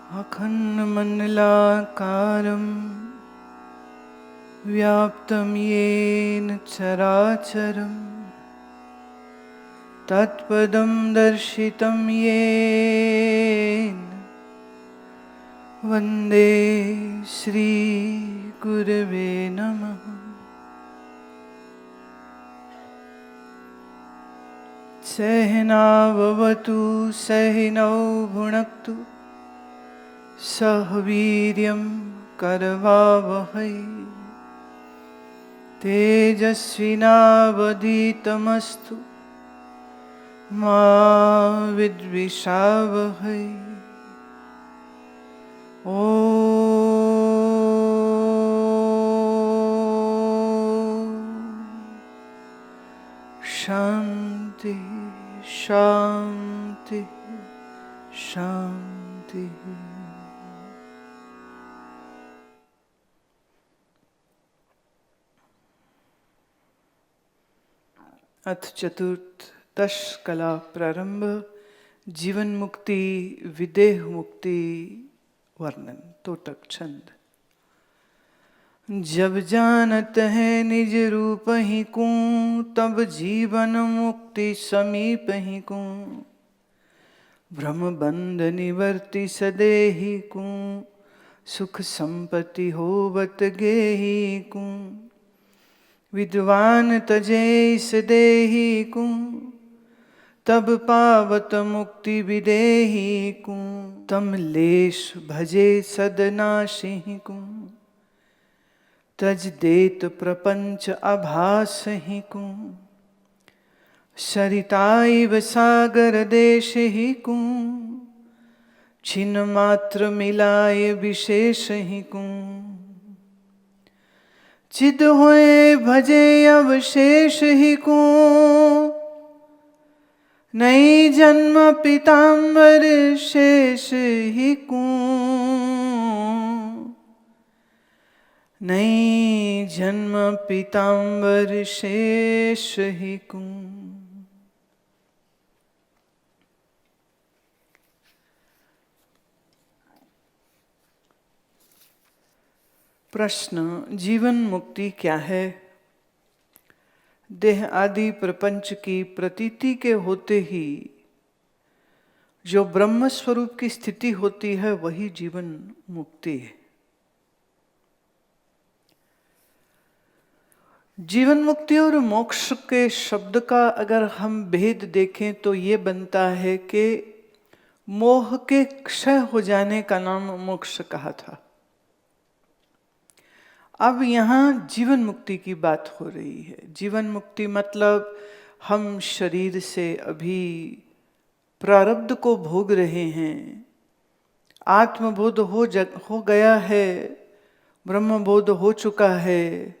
अखण्डमण्डलाकारं व्याप्तं येन चराचरं तत्पदं दर्शितं येन वन्दे श्रीगुरवे नमः। सहनाववतु सहनौ भुनक्तु सह वीर्यं करवावहै तेजस्विनावधीतमस्तु मा विद्विषावहै। ॐ शान्ति शान्ति शान्ति। अथ चतुर्थ दश कला प्रारंभ जीवन मुक्ति विदेह मुक्ति वर्णन। तोटक छंद। जब जानत है निज रूप ही को तब जीवन मुक्ति समीप ही को भ्रम बंध निवर्ति सदेही को सुख संपत्ति होवत गेही को विद्वान तजे इस देही को तब पावत मुक्ति विदेही को तम लेश भजे सदनाशी को तज देत प्रपंच अभास ही को सरिताइव सागर देश ही को छिन्न मात्र मिलाए विशेष ही को चिद होए भजे अवशेष ही को नई जन्म पीताम्बर शेष ही को नई जन्म पीताम्बर शेष ही को। प्रश्न जीवन मुक्ति क्या है? देह आदि प्रपंच की प्रतीति के होते ही जो ब्रह्म स्वरूप की स्थिति होती है वही जीवन मुक्ति है। जीवन मुक्ति और मोक्ष के शब्द का अगर हम भेद देखें तो ये बनता है कि मोह के क्षय हो जाने का नाम मोक्ष कहा था। अब यहाँ जीवन मुक्ति की बात हो रही है। जीवन मुक्ति मतलब हम शरीर से अभी प्रारब्ध को भोग रहे हैं, आत्मबोध हो गया है, ब्रह्मबोध हो चुका है,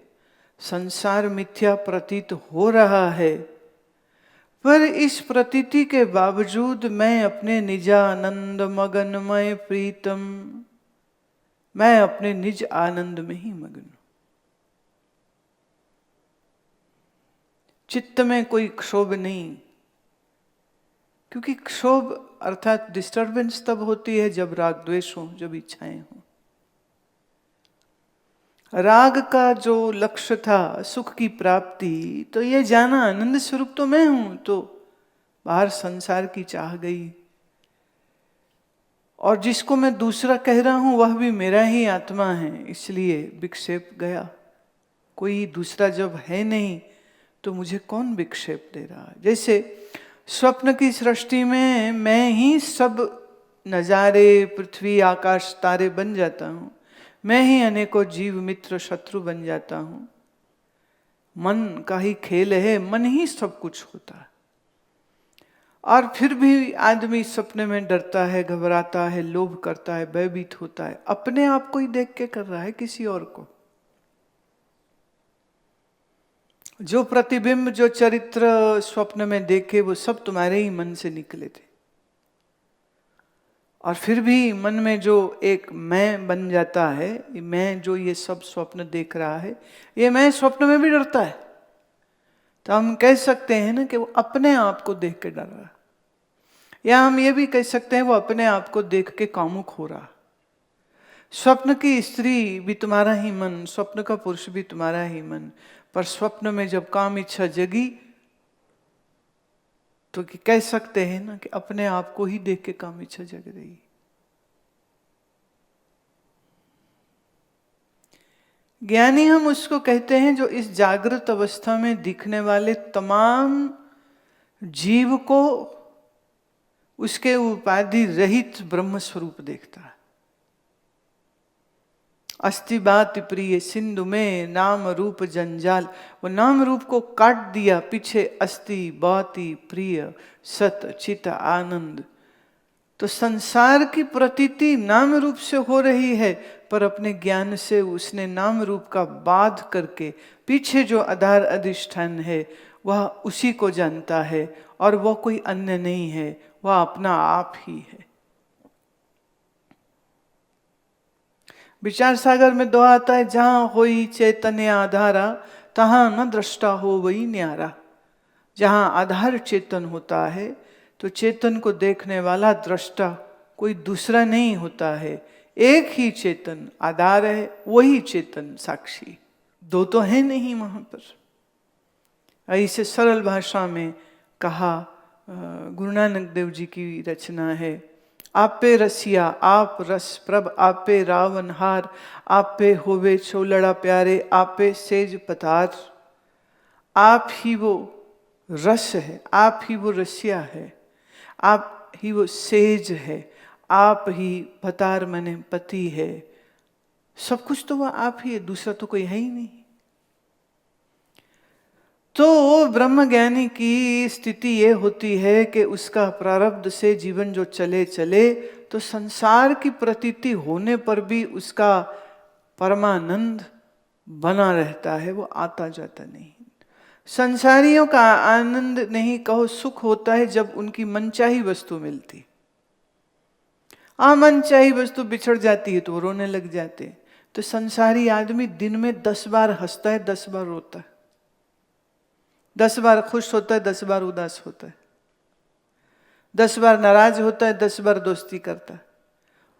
संसार मिथ्या प्रतीत हो रहा है, पर इस प्रतीति के बावजूद मैं अपने निजानंद मगनमय प्रीतम, मैं अपने निज आनंद में ही मग्न हूं। चित्त में कोई क्षोभ नहीं, क्योंकि क्षोभ अर्थात डिस्टर्बेंस तब होती है जब राग द्वेष हो, जब इच्छाएं हो। राग का जो लक्ष्य था सुख की प्राप्ति, तो ये जाना आनंद स्वरूप तो मैं हूं, तो बाहर संसार की चाह गई, और जिसको मैं दूसरा कह रहा हूं वह भी मेरा ही आत्मा है, इसलिए विक्षेप गया। कोई दूसरा जब है नहीं तो मुझे कौन विक्षेप दे रहा है? जैसे स्वप्न की सृष्टि में मैं ही सब नजारे, पृथ्वी, आकाश, तारे बन जाता हूं, मैं ही अनेकों जीव मित्र शत्रु बन जाता हूं। मन का ही खेल है, मन ही सब कुछ होता है। और फिर भी आदमी सपने में डरता है, घबराता है, लोभ करता है, भयभीत होता है। अपने आप को ही देख के कर रहा है, किसी और को। जो प्रतिबिंब, जो चरित्र स्वप्न में देखे वो सब तुम्हारे ही मन से निकले थे। और फिर भी मन में जो एक मैं बन जाता है, मैं जो ये सब स्वप्न देख रहा है, ये मैं स्वप्न में भी डरता है। तो हम कह सकते हैं ना कि वो अपने आप को देख के डर रहा है, या हम ये भी कह सकते हैं वो अपने आप को देख के कामुक हो रहा। स्वप्न की स्त्री भी तुम्हारा ही मन, स्वप्न का पुरुष भी तुम्हारा ही मन, पर स्वप्न में जब काम इच्छा जगी तो कह सकते हैं ना कि अपने आप को ही देख के काम इच्छा जग रही। ज्ञानी हम उसको कहते हैं जो इस जागृत अवस्था में दिखने वाले तमाम जीव को उसके उपाधि रहित ब्रह्म स्वरूप देखता है। अस्ति बात प्रिय सिंधु में नाम रूप जंजाल, वो नाम रूप को काट दिया, पीछे अस्ति बाति प्रिय सत चित आनंद। तो संसार की प्रतीति नाम रूप से हो रही है, पर अपने ज्ञान से उसने नाम रूप का बाध करके पीछे जो आधार अधिष्ठान है वह उसी को जानता है, और वह कोई अन्य नहीं है, वह अपना आप ही है। विचार सागर में दोहा आता है, जहां होई चैतन्य आधारा तहां न दृष्टा हो वही न्यारा। जहां आधार चेतन होता है तो चेतन को देखने वाला दृष्टा कोई दूसरा नहीं होता है, एक ही चेतन आधार है, वही चेतन साक्षी, दो तो है नहीं वहां पर। ऐसे सरल भाषा में कहा, गुरु नानक देव जी की रचना है, आप पे रसिया आप रस प्रभ, आप पे रावण हार, आप पे होवे छोलड़ा प्यारे, आप पे सेज पतार। आप ही वो रस है, आप ही वो रसिया है, आप ही वो सेज है, आप ही पतार मने पति है। सब कुछ तो वह आप ही है, दूसरा तो कोई है ही नहीं। तो ब्रह्म ज्ञानी की स्थिति ये होती है कि उसका प्रारब्ध से जीवन जो चले चले, तो संसार की प्रतीति होने पर भी उसका परमानंद बना रहता है, वो आता जाता नहीं। संसारियों का आनंद नहीं कहो सुख होता है जब उनकी मनचाही वस्तु मिलती। मनचाही वस्तु बिछड़ जाती है तो वो रोने लग जाते। तो संसारी आदमी दिन में 10 बार हंसता है, 10 बार रोता है, 10 बार खुश होता है, 10 बार उदास होता है, 10 बार नाराज होता है, 10 बार दोस्ती करता है।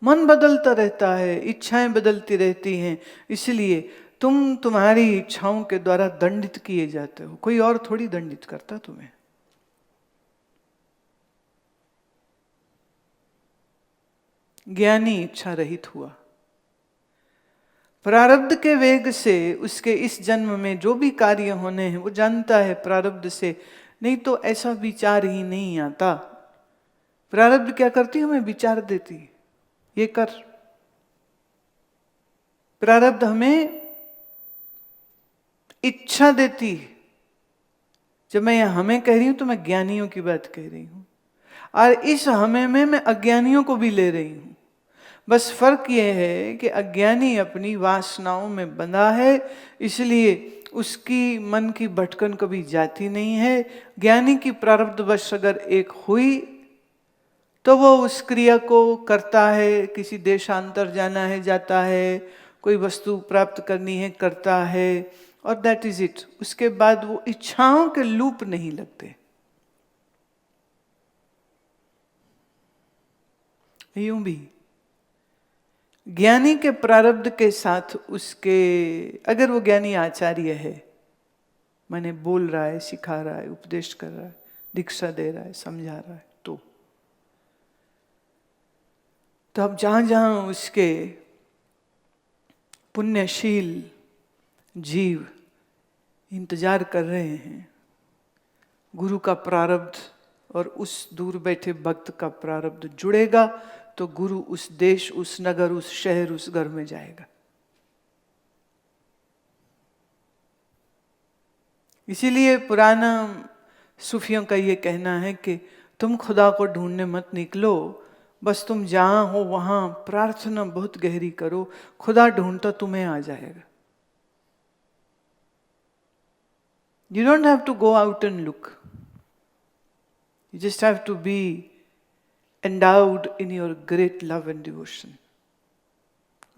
मन बदलता रहता है, इच्छाएं बदलती रहती हैं, इसलिए तुम तुम्हारी इच्छाओं के द्वारा दंडित किए जाते हो, कोई और थोड़ी दंडित करता तुम्हें। ज्ञानी इच्छा रहित हुआ, प्रारब्ध के वेग से उसके इस जन्म में जो भी कार्य होने हैं वो जानता है प्रारब्ध से, नहीं तो ऐसा विचार ही नहीं आता। प्रारब्ध क्या करती है, हमें विचार देती, ये कर। प्रारब्ध हमें इच्छा देती है। जब मैं यह हमें कह रही हूं तो मैं ज्ञानियों की बात कह रही हूं, और इस हमें में मैं अज्ञानियों को भी ले रही हूं। बस फर्क यह है कि अज्ञानी अपनी वासनाओं में बंधा है, इसलिए उसकी मन की भटकन कभी जाती नहीं है। ज्ञानी की प्रारब्धवश अगर एक हुई तो वो उस क्रिया को करता है, किसी देशांतर जाना है जाता है, कोई वस्तु प्राप्त करनी है करता है, और दैट इज इट। उसके बाद वो इच्छाओं के लूप नहीं लगते। यूं भी ज्ञानी के प्रारब्ध के साथ उसके, अगर वो ज्ञानी आचार्य है, माने बोल रहा है, सिखा रहा है, उपदेश कर रहा है, दीक्षा दे रहा है, समझा रहा है, तो अब जहां जहां उसके पुण्यशील जीव इंतजार कर रहे हैं गुरु का प्रारब्ध और उस दूर बैठे भक्त का प्रारब्ध जुड़ेगा, तो गुरु उस देश, उस नगर, उस शहर, उस घर में जाएगा। इसीलिए पुराना सूफियों का ये कहना है कि तुम खुदा को ढूंढने मत निकलो, बस तुम जहां हो वहां प्रार्थना बहुत गहरी करो, खुदा ढूंढता तुम्हें आ जाएगा। You don't have to go out and look. You just have to be endowed in your great love and devotion.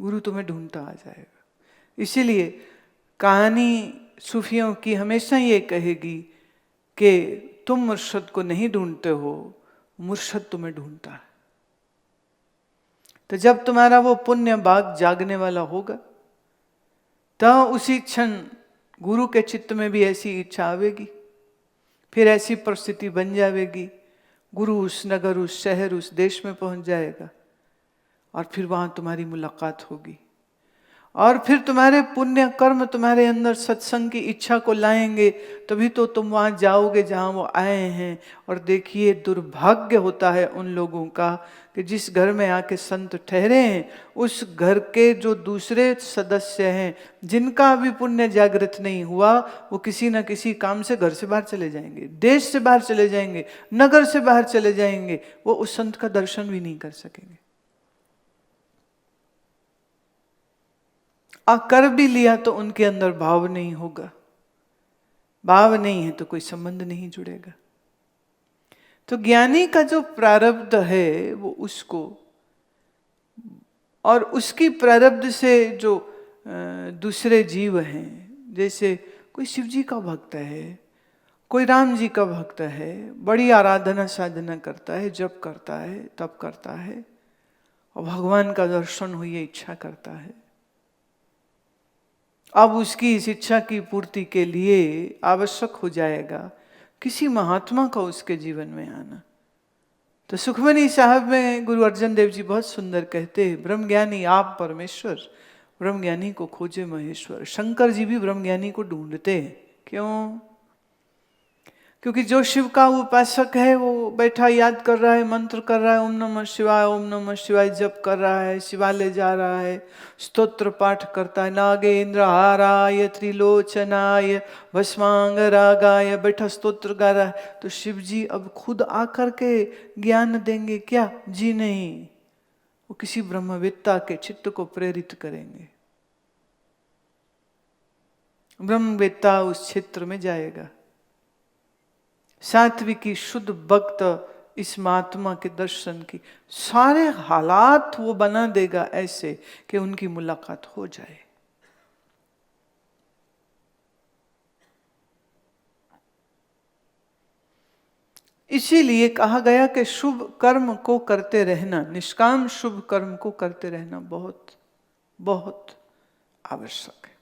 गुरु तुम्हें ढूंढता आ जाएगा। इसीलिए कहानी सूफियों की हमेशा ये कहेगी कि तुम मुर्शद को नहीं ढूंढते हो, मुर्शद तुम्हें ढूंढता है। तो जब तुम्हारा वो पुण्य बाग जागने वाला होगा, तो उसी क्षण गुरु के चित्त में भी ऐसी इच्छा आवेगी, फिर ऐसी परिस्थिति बन जाएगी, गुरु उस नगर, उस शहर, उस देश में पहुंच जाएगा और फिर वहां तुम्हारी मुलाकात होगी। और फिर तुम्हारे पुण्य कर्म तुम्हारे अंदर सत्संग की इच्छा को लाएंगे, तभी तो तुम वहां जाओगे जहां वो आए हैं। और देखिए, दुर्भाग्य होता है उन लोगों का कि जिस घर में आके संत ठहरे हैं, उस घर के जो दूसरे सदस्य हैं, जिनका अभी पुण्य जागृत नहीं हुआ, वो किसी न किसी काम से घर से बाहर चले जाएंगे, देश से बाहर चले जाएंगे, नगर से बाहर चले जाएंगे, वो उस संत का दर्शन भी नहीं कर सकेंगे। कर भी लिया तो उनके अंदर भाव नहीं होगा, भाव नहीं है तो कोई संबंध नहीं जुड़ेगा। तो ज्ञानी का जो प्रारब्ध है वो उसको, और उसकी प्रारब्ध से जो दूसरे जीव हैं, जैसे कोई शिव जी का भक्त है, कोई राम जी का भक्त है, बड़ी आराधना साधना करता है, जप करता है, तप करता है और भगवान का दर्शन हो ये इच्छा करता है। अब उसकी इस इच्छा की पूर्ति के लिए आवश्यक हो जाएगा किसी महात्मा का उसके जीवन में आना। तो सुखमनी साहब में गुरु अर्जन देव जी बहुत सुंदर कहते हैं, ब्रह्मज्ञानी आप परमेश्वर, ब्रह्मज्ञानी को खोजे महेश्वर। शंकर जी भी ब्रह्मज्ञानी को ढूंढते हैं। क्यों? क्योंकि जो शिव का उपासक है वो बैठा याद कर रहा है, मंत्र कर रहा है, ओम नमः शिवाय, ओम नमः शिवाय जप कर रहा है, शिवालय जा रहा है, स्तोत्र पाठ करता है, नागेंद्र हाराय त्रिलोचनाय भस्मांग रागाय, बैठा स्तोत्र गा रहा है। तो शिव जी अब खुद आकर के ज्ञान देंगे क्या? जी नहीं, वो किसी ब्रह्मवेत्ता के चित्त को प्रेरित करेंगे। ब्रह्मवेत्ता उस क्षेत्र में जाएगा, सात्विकी शुद्ध भक्त इस महात्मा के दर्शन की सारे हालात वो बना देगा ऐसे कि उनकी मुलाकात हो जाए। इसीलिए कहा गया कि शुभ कर्म को करते रहना, निष्काम शुभ कर्म को करते रहना बहुत बहुत आवश्यक है।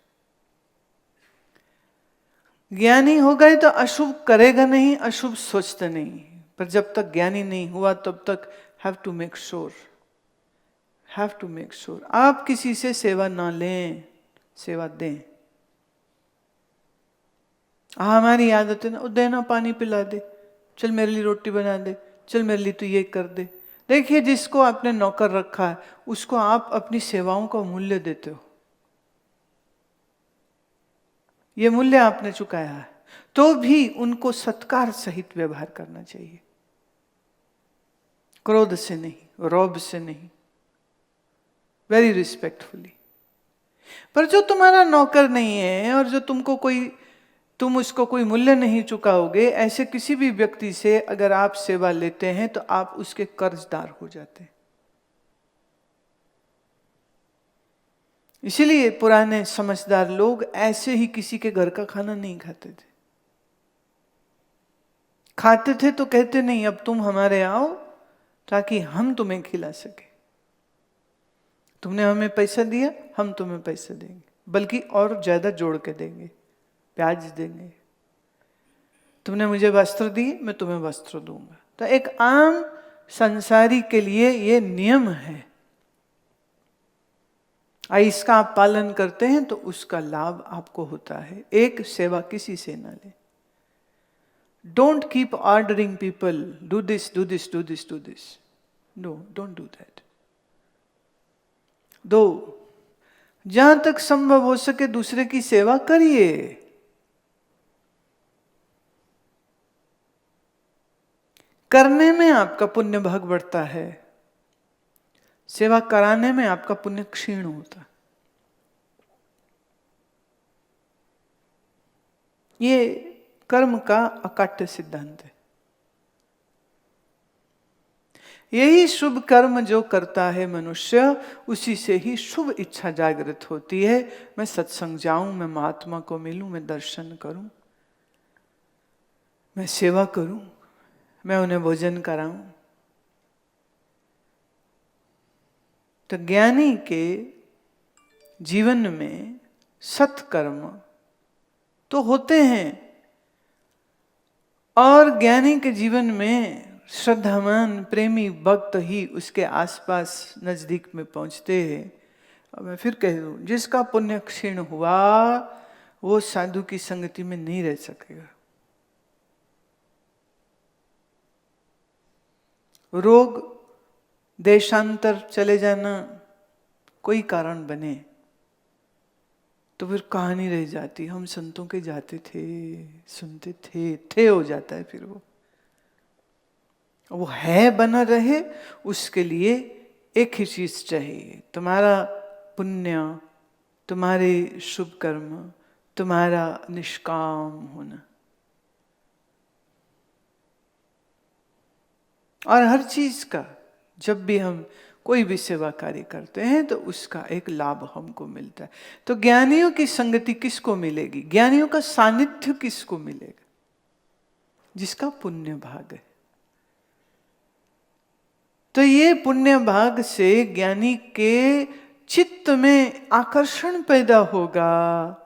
ज्ञानी हो गए तो अशुभ करेगा नहीं, अशुभ सोचता नहीं। पर जब तक ज्ञानी नहीं हुआ तब तक have to make sure, have to make sure आप किसी से सेवा ना लें, सेवा दें। हमारी आदत है ना, देना पानी पिला दे, चल मेरे लिए रोटी बना दे, चल मेरे लिए तू ये कर दे। देखिए, जिसको आपने नौकर रखा है उसको आप अपनी सेवाओं का मूल्य देते हो, ये मूल्य आपने चुकाया है, तो भी उनको सत्कार सहित व्यवहार करना चाहिए, क्रोध से नहीं, रौब से नहीं, वेरी रिस्पेक्टफुली। पर जो तुम्हारा नौकर नहीं है और जो तुम उसको कोई मूल्य नहीं चुकाओगे, ऐसे किसी भी व्यक्ति से अगर आप सेवा लेते हैं तो आप उसके कर्जदार हो जाते हैं। इसीलिए पुराने समझदार लोग ऐसे ही किसी के घर का खाना नहीं खाते थे। खाते थे तो कहते नहीं अब तुम हमारे आओ ताकि हम तुम्हें खिला सके, तुमने हमें पैसा दिया हम तुम्हें पैसा देंगे, बल्कि और ज्यादा जोड़ के देंगे, प्याज देंगे। तुमने मुझे वस्त्र दिए मैं तुम्हें वस्त्र दूंगा। तो एक आम संसारी के लिए ये नियम है, इसका आप पालन करते हैं तो उसका लाभ आपको होता है। एक सेवा किसी से ना ले। Don't keep ordering people, do this do this do this do this, no, don't do that. दो, जहां तक संभव हो सके दूसरे की सेवा करिए। करने में आपका पुण्य भाग बढ़ता है, सेवा कराने में आपका पुण्य क्षीण होता है। ये कर्म का अकाट्य सिद्धांत है। यही शुभ कर्म जो करता है मनुष्य, उसी से ही शुभ इच्छा जागृत होती है। मैं सत्संग जाऊं, मैं महात्मा को मिलूं, मैं दर्शन करूं, मैं सेवा करूं, मैं उन्हें भोजन कराऊं। तो ज्ञानी के जीवन में सत्कर्म तो होते हैं, और ज्ञानी के जीवन में श्रद्धावान प्रेमी भक्त ही उसके आसपास नजदीक में पहुंचते हैं। और मैं फिर कह दूं, जिसका पुण्य क्षीण हुआ वो साधु की संगति में नहीं रह सकेगा। रोग, देशांतर चले जाना कोई कारण बने तो फिर कहानी रह जाती, हम संतों के जाते थे, सुनते थे हो जाता है। फिर वो है बना रहे, उसके लिए एक ही चीज चाहिए, तुम्हारा पुण्य, तुम्हारे शुभ कर्म, तुम्हारा निष्काम होना। और हर चीज का जब भी हम कोई भी सेवा कार्य करते हैं तो उसका एक लाभ हमको मिलता है। तो ज्ञानियों की संगति किसको मिलेगी, ज्ञानियों का सानिध्य किसको मिलेगा? जिसका पुण्य भाग है। तो ये पुण्य भाग से ज्ञानी के चित्त में आकर्षण पैदा होगा,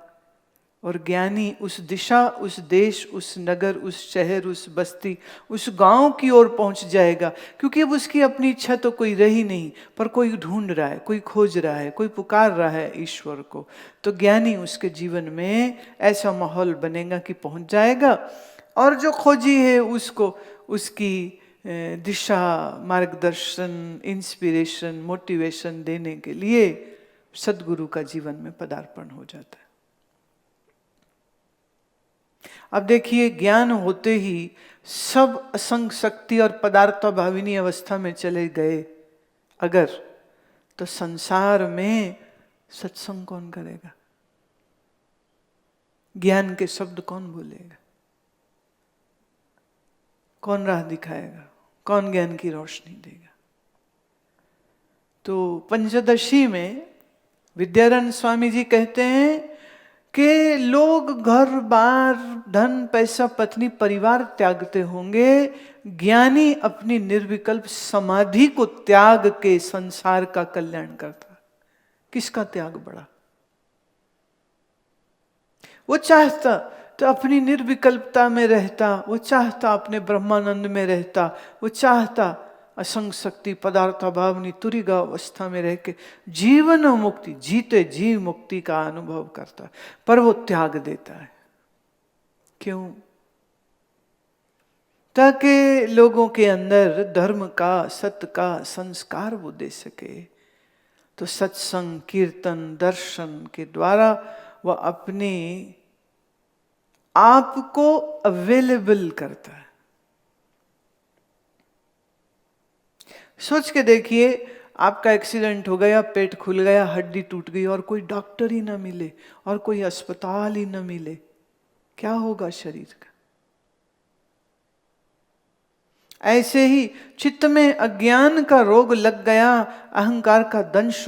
और ज्ञानी उस दिशा, उस देश, उस नगर, उस शहर, उस बस्ती, उस गांव की ओर पहुंच जाएगा। क्योंकि अब उसकी अपनी इच्छा तो कोई रही नहीं, पर कोई ढूंढ रहा है, कोई खोज रहा है, कोई पुकार रहा है ईश्वर को। तो ज्ञानी उसके जीवन में ऐसा माहौल बनेगा कि पहुंच जाएगा, और जो खोजी है उसको उसकी दिशा, मार्गदर्शन, इंस्पिरेशन, मोटिवेशन देने के लिए सद्गुरु का जीवन में पदार्पण हो जाता है। अब देखिए, ज्ञान होते ही सब असंग शक्ति और पदार्थभाविनी अवस्था में चले गए अगर, तो संसार में सत्संग कौन करेगा? ज्ञान के शब्द कौन बोलेगा? कौन राह दिखाएगा? कौन ज्ञान की रोशनी देगा? तो पंचदशी में विद्यारण्य स्वामी जी कहते हैं कि लोग घर बार, धन, पैसा, पत्नी, परिवार त्यागते होंगे, ज्ञानी अपनी निर्विकल्प समाधि को त्याग के संसार का कल्याण करता। किसका त्याग बड़ा? वो चाहता तो अपनी निर्विकल्पता में रहता, वो चाहता अपने ब्रह्मानंद में रहता, वो चाहता असंग शक्ति पदार्थभावनी तुरीगा अवस्था में रह के जीवन मुक्ति, जीते जी मुक्ति का अनुभव करता, पर वो त्याग देता है। क्यों? ताकि लोगों के अंदर धर्म का, सत्य का संस्कार वो दे सके। तो सत्संग, कीर्तन, दर्शन के द्वारा वह अपने आप को अवेलेबल करता है। सोच के देखिए, आपका एक्सीडेंट हो गया, पेट खुल गया, हड्डी टूट गई, और कोई डॉक्टर ही ना मिले और कोई अस्पताल ही ना मिले, क्या होगा शरीर का? ऐसे ही चित्त में अज्ञान का रोग लग गया, अहंकार का दंश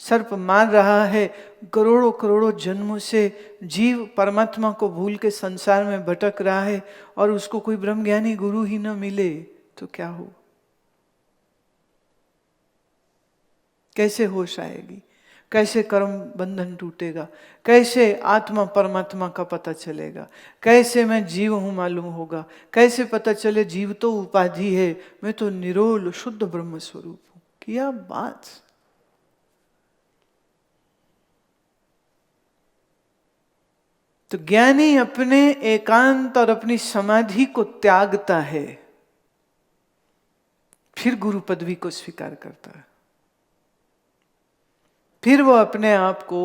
सर्प मार रहा है, करोड़ों करोड़ों जन्मों से जीव परमात्मा को भूल के संसार में भटक रहा है, और उसको कोई ब्रह्मज्ञानी गुरु ही ना मिले, तो क्या हो? कैसे होश आएगी? कैसे कर्म बंधन टूटेगा? कैसे आत्मा परमात्मा का पता चलेगा? कैसे मैं जीव हूं मालूम होगा? कैसे पता चले जीव तो उपाधि है, मैं तो निरोल शुद्ध ब्रह्म स्वरूप हूं? क्या बात! तो ज्ञानी अपने एकांत और अपनी समाधि को त्यागता है, फिर गुरु पदवी को स्वीकार करता है। फिर वो अपने आप को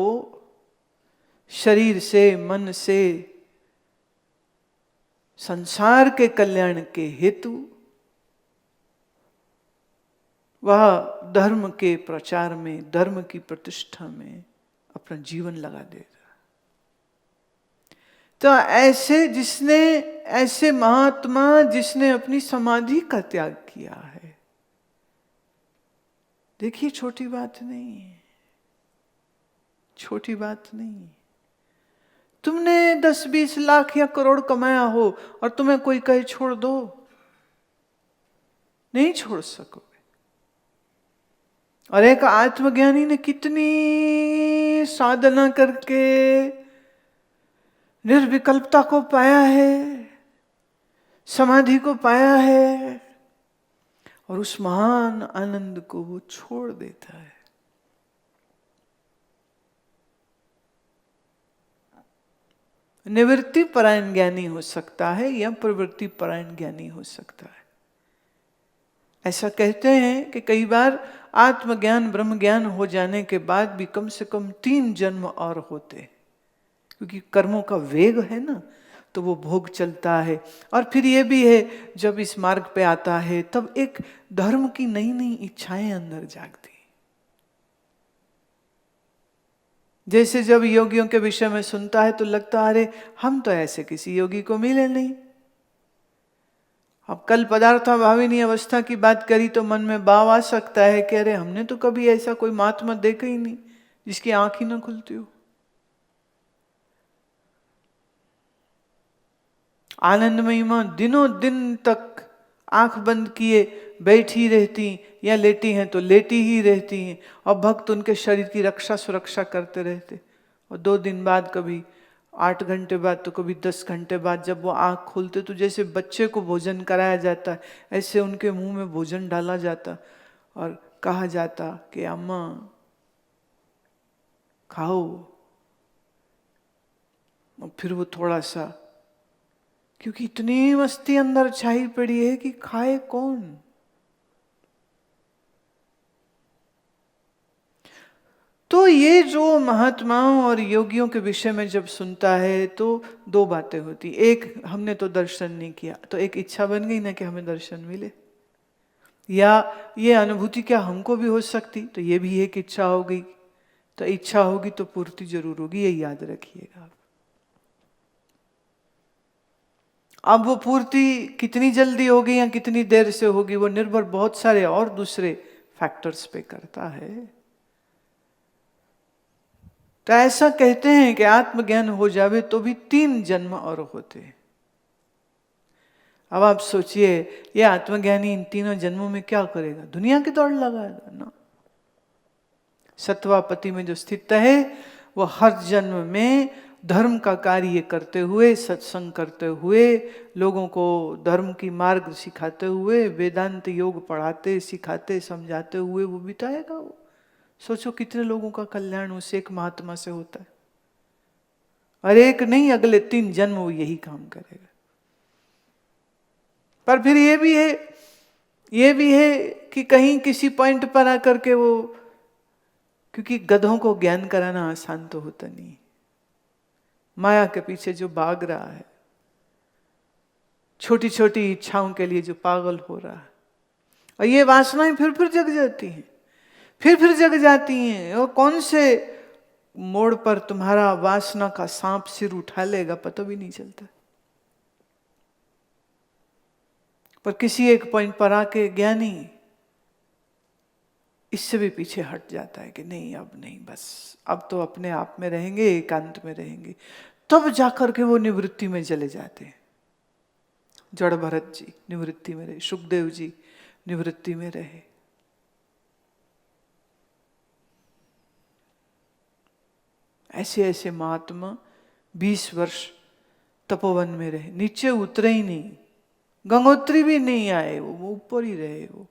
शरीर से, मन से, संसार के कल्याण के हेतु वह धर्म के प्रचार में, धर्म की प्रतिष्ठा में अपना जीवन लगा देगा। तो ऐसे महात्मा जिसने अपनी समाधि का त्याग किया है, देखिए छोटी बात नहीं है, छोटी बात नहीं। तुमने 10-20 लाख या करोड़ कमाया हो और तुम्हें कोई कहे छोड़ दो, नहीं छोड़ सकोगे। और एक आत्मज्ञानी ने कितनी साधना करके निर्विकल्पता को पाया है, समाधि को पाया है, और उस महान आनंद को वो छोड़ देता है। निवृत्ति परायण ज्ञानी हो सकता है या प्रवृत्ति परायण ज्ञानी हो सकता है। ऐसा कहते हैं कि कई बार आत्मज्ञान ब्रह्म ज्ञान हो जाने के बाद भी कम से कम 3 जन्म और होते, क्योंकि कर्मों का वेग है ना, तो वो भोग चलता है। और फिर ये भी है, जब इस मार्ग पे आता है तब एक धर्म की नई नई इच्छाएं अंदर जागती। जैसे जब योगियों के विषय में सुनता है तो लगता है अरे हम तो ऐसे किसी योगी को मिले नहीं। अब कल पदार्थाभाविनी अवस्था की बात करी तो मन में भाव आ सकता है कि अरे हमने तो कभी ऐसा कोई महात्मा देखा ही नहीं जिसकी आंख ही ना खुलती हो। आनंदमयी मां दिनों दिन तक आंख बंद किए बैठी रहती या लेटी हैं तो लेटी ही रहती हैं, और भक्त उनके शरीर की रक्षा सुरक्षा करते रहते। और 2 दिन बाद, कभी 8 घंटे बाद, तो कभी 10 घंटे बाद जब वो आंख खोलते तो जैसे बच्चे को भोजन कराया जाता है ऐसे उनके मुंह में भोजन डाला जाता और कहा जाता कि अम्मा खाओ। और फिर वो थोड़ा सा, क्योंकि इतनी मस्ती अंदर छाई पड़ी है कि खाए कौन। तो ये जो महात्माओं और योगियों के विषय में जब सुनता है तो 2 बातें होती। एक, हमने तो दर्शन नहीं किया, तो एक इच्छा बन गई ना कि हमें दर्शन मिले, या ये अनुभूति क्या हमको भी हो सकती, तो ये भी एक इच्छा हो गई। तो इच्छा होगी तो पूर्ति जरूर होगी, ये याद रखिएगा। अब वो पूर्ति कितनी जल्दी होगी या कितनी देर से होगी वो निर्भर बहुत सारे और दूसरे फैक्टर्स पे करता है। तो ऐसा कहते हैं कि आत्मज्ञान हो जावे तो भी 3 जन्म और होते। अब आप सोचिए, ये आत्मज्ञानी इन 3 जन्मों में क्या करेगा? दुनिया की दौड़ लगाएगा ना। सत्वापति में जो स्थित है वो हर जन्म में धर्म का कार्य करते हुए, सत्संग करते हुए, लोगों को धर्म की मार्ग सिखाते हुए, वेदांत योग पढ़ाते सिखाते समझाते हुए वो बिताएगा। वो सोचो कितने लोगों का कल्याण उस एक महात्मा से होता है। और एक नहीं, अगले 3 जन्म वो यही काम करेगा। पर फिर ये भी है कि कहीं किसी पॉइंट पर आकर के वो, क्योंकि गधों को ज्ञान कराना आसान तो होता नहीं, माया के पीछे जो भाग रहा है, छोटी छोटी इच्छाओं के लिए जो पागल हो रहा है, और ये वासनाएं फिर जग जाती हैं, फिर जग जाती हैं। और कौन से मोड़ पर तुम्हारा वासना का सांप सिर उठा लेगा पता भी नहीं चलता। पर किसी एक पॉइंट पर आके ज्ञानी इससे भी पीछे हट जाता है कि नहीं, अब नहीं, बस अब तो अपने आप में रहेंगे, एकांत में रहेंगे। तब जाकर के वो निवृत्ति में चले जाते हैं। जड़ भरत जी निवृत्ति में रहे, सुखदेव जी निवृत्ति में रहे। ऐसे ऐसे महात्मा 20 वर्ष तपोवन में रहे, नीचे उतरे ही नहीं, गंगोत्री भी नहीं आए, वो ऊपर ही रहे। वो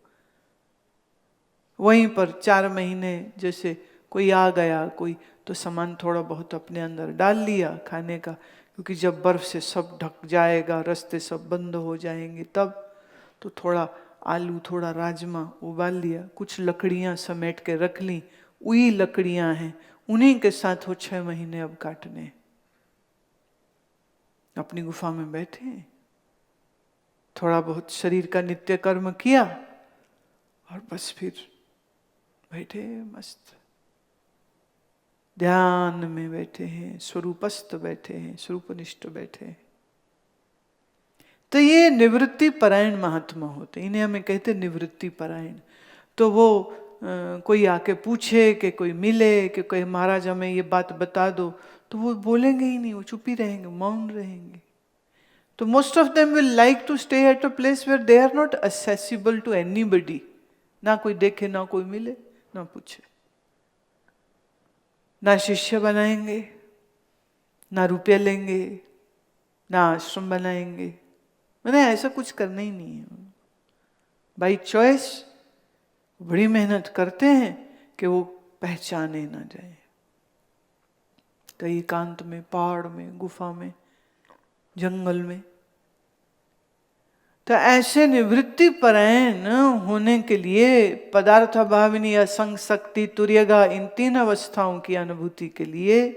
वहीं पर 4 महीने, जैसे कोई आ गया कोई तो सामान थोड़ा बहुत अपने अंदर डाल लिया खाने का, क्योंकि जब बर्फ से सब ढक जाएगा, रास्ते सब बंद हो जाएंगे, तब तो थोड़ा आलू, थोड़ा राजमा उबाल लिया, कुछ लकड़ियां समेट के रख ली, वही लकड़ियां हैं, उन्हीं के साथ वो 6 महीने अब काटने। अपनी गुफा में बैठे, थोड़ा बहुत शरीर का नित्य कर्म किया और बस फिर बैठे मस्त ध्यान में बैठे हैं, स्वरूपस्थ बैठे हैं, स्वरूपनिष्ठ बैठे हैं। तो ये निवृत्ति परायण महात्मा होते, इन्हें हमें कहते निवृत्ति परायण। तो वो कोई आके पूछे कि कोई मिले कि कोई महाराज हमें ये बात बता दो, तो वो बोलेंगे ही नहीं, वो चुप ही रहेंगे, मौन रहेंगे। तो most of them will like to stay at a place where they are not accessible to anybody, ना कोई देखे ना कोई मिले, ना पूछे। ना शिष्य बनाएंगे, ना रुपये लेंगे, ना आश्रम बनाएंगे, मैंने ऐसा कुछ करना ही नहीं है। बाई चॉइस बड़ी मेहनत करते हैं कि वो पहचाने ना जाए, कहीं एकांत में, पहाड़ में, गुफा में, जंगल में। तो ऐसे निवृत्ति परायण होने के लिए पदार्थ भाविनी, असंग, शक्ति, तुर्यगा, इन 3 अवस्थाओं की अनुभूति के लिए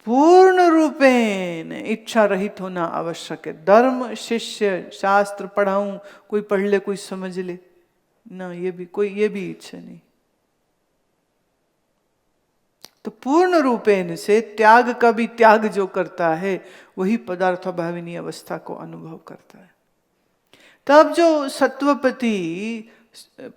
पूर्ण रूपेण इच्छा रहित होना आवश्यक है। धर्म, शिष्य, शास्त्र पढ़ाऊं, कोई पढ़ ले, कोई समझ ले, ना, ये भी इच्छा नहीं। तो पूर्ण रूपेण से त्याग का भी त्याग जो करता है वही पदार्थ भाविनी अवस्था को अनुभव करता है। तब जो सत्वपति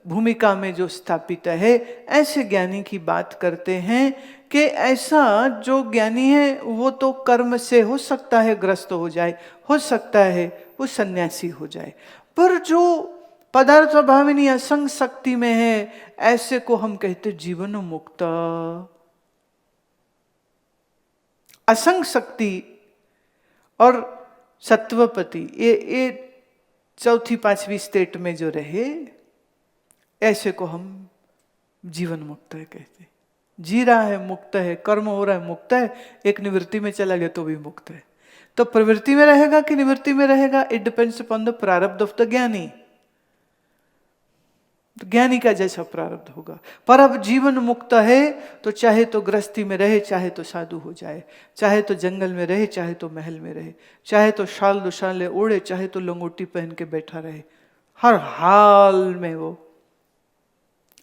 भूमिका में जो स्थापित है, ऐसे ज्ञानी की बात करते हैं कि ऐसा जो ज्ञानी है वो तो कर्म से हो सकता है ग्रस्त हो जाए, हो सकता है वो सन्यासी हो जाए, पर जो पदार्थ भाविनी असंग शक्ति में है, ऐसे को हम कहते जीवन मुक्त। असंग शक्ति और सत्वपति ये 4th 5वीं स्टेट में जो रहे, ऐसे को हम जीवन मुक्त है कहते। जी रहा है मुक्त है, कर्म हो रहा है मुक्त है, एक निवृत्ति में चला गया तो भी मुक्त है। तो प्रवृत्ति में रहेगा कि निवृत्ति में रहेगा, इट डिपेंड्स अपॉन द प्रारब्ध ऑफ द ज्ञानी। तो ज्ञानी का जैसा प्रारब्ध होगा। पर अब जीवन मुक्त है तो चाहे तो गृहस्थी में रहे, चाहे तो साधु हो जाए, चाहे तो जंगल में रहे, चाहे तो महल में रहे, चाहे तो शाल दुशाले ओढ़े, चाहे तो लंगोटी पहन के बैठा रहे, हर हाल में वो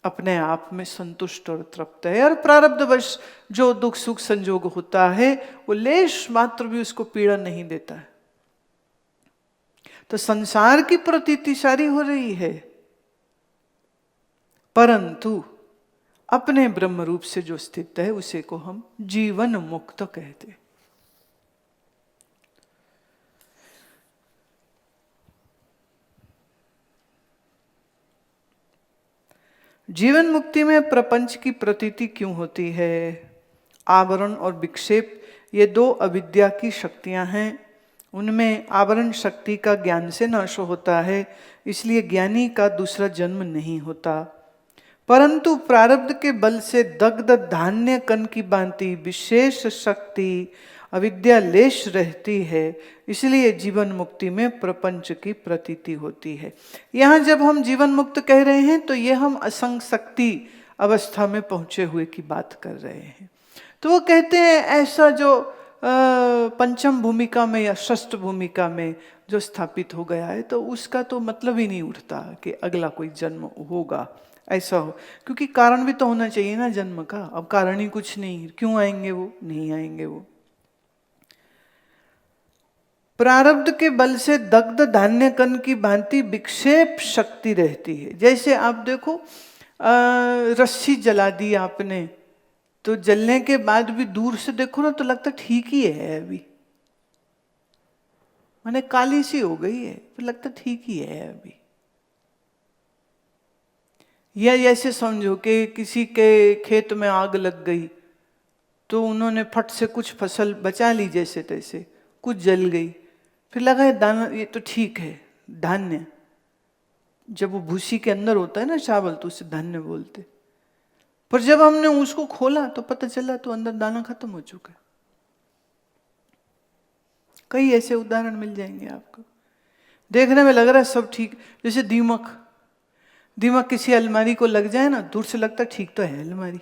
अपने आप में संतुष्ट और तृप्त है। और प्रारब्धवश जो दुख सुख संजोग होता है वो लेश मात्र भी उसको पीड़ा नहीं देता है। तो संसार की प्रतीति सारी हो रही है, परंतु अपने ब्रह्म रूप से जो स्थित है उसे को हम जीवन मुक्त कहते। जीवन मुक्ति में प्रपंच की प्रतीति क्यों होती है? आवरण और विक्षेप ये 2 अविद्या की शक्तियां हैं। उनमें आवरण शक्ति का ज्ञान से नाश होता है, इसलिए ज्ञानी का दूसरा जन्म नहीं होता। परंतु प्रारब्ध के बल से दग्ध धान्य कण की भांति विशेष शक्ति अविद्या लेश रहती है, इसलिए जीवन मुक्ति में प्रपंच की प्रतीति होती है। यहाँ जब हम जीवन मुक्त कह रहे हैं तो ये हम असंग शक्ति अवस्था में पहुंचे हुए की बात कर रहे हैं। तो वो कहते हैं ऐसा जो पंचम भूमिका में या षष्ठ भूमिका में जो स्थापित हो गया है, तो उसका तो मतलब ही नहीं उठता कि अगला कोई जन्म होगा, ऐसा हो, क्योंकि कारण भी तो होना चाहिए ना जन्म का। अब कारण ही कुछ नहीं, क्यों आएंगे वो? नहीं आएंगे वो। प्रारब्ध के बल से दग्ध धान्य कण की भांति विक्षेप शक्ति रहती है। जैसे आप देखो, रस्सी जला दी आपने, तो जलने के बाद भी दूर से देखो ना तो लगता ठीक ही है, अभी माने काली सी हो गई है, तो लगता ठीक ही है अभी। या ऐसे समझो कि किसी के खेत में आग लग गई तो उन्होंने फट से कुछ फसल बचा ली जैसे तैसे, कुछ जल गई, फिर लगा है दाना, ये तो ठीक है धान्य। जब वो भूसी के अंदर होता है ना चावल, तो उसे धान्य बोलते। पर जब हमने उसको खोला तो पता चला तो अंदर दाना खत्म हो चुका है। कई ऐसे उदाहरण मिल जाएंगे आपको। देखने में लग रहा है सब ठीक, जैसे दीमक किसी अलमारी को लग जाए ना, दूर से लगता ठीक तो है अलमारी,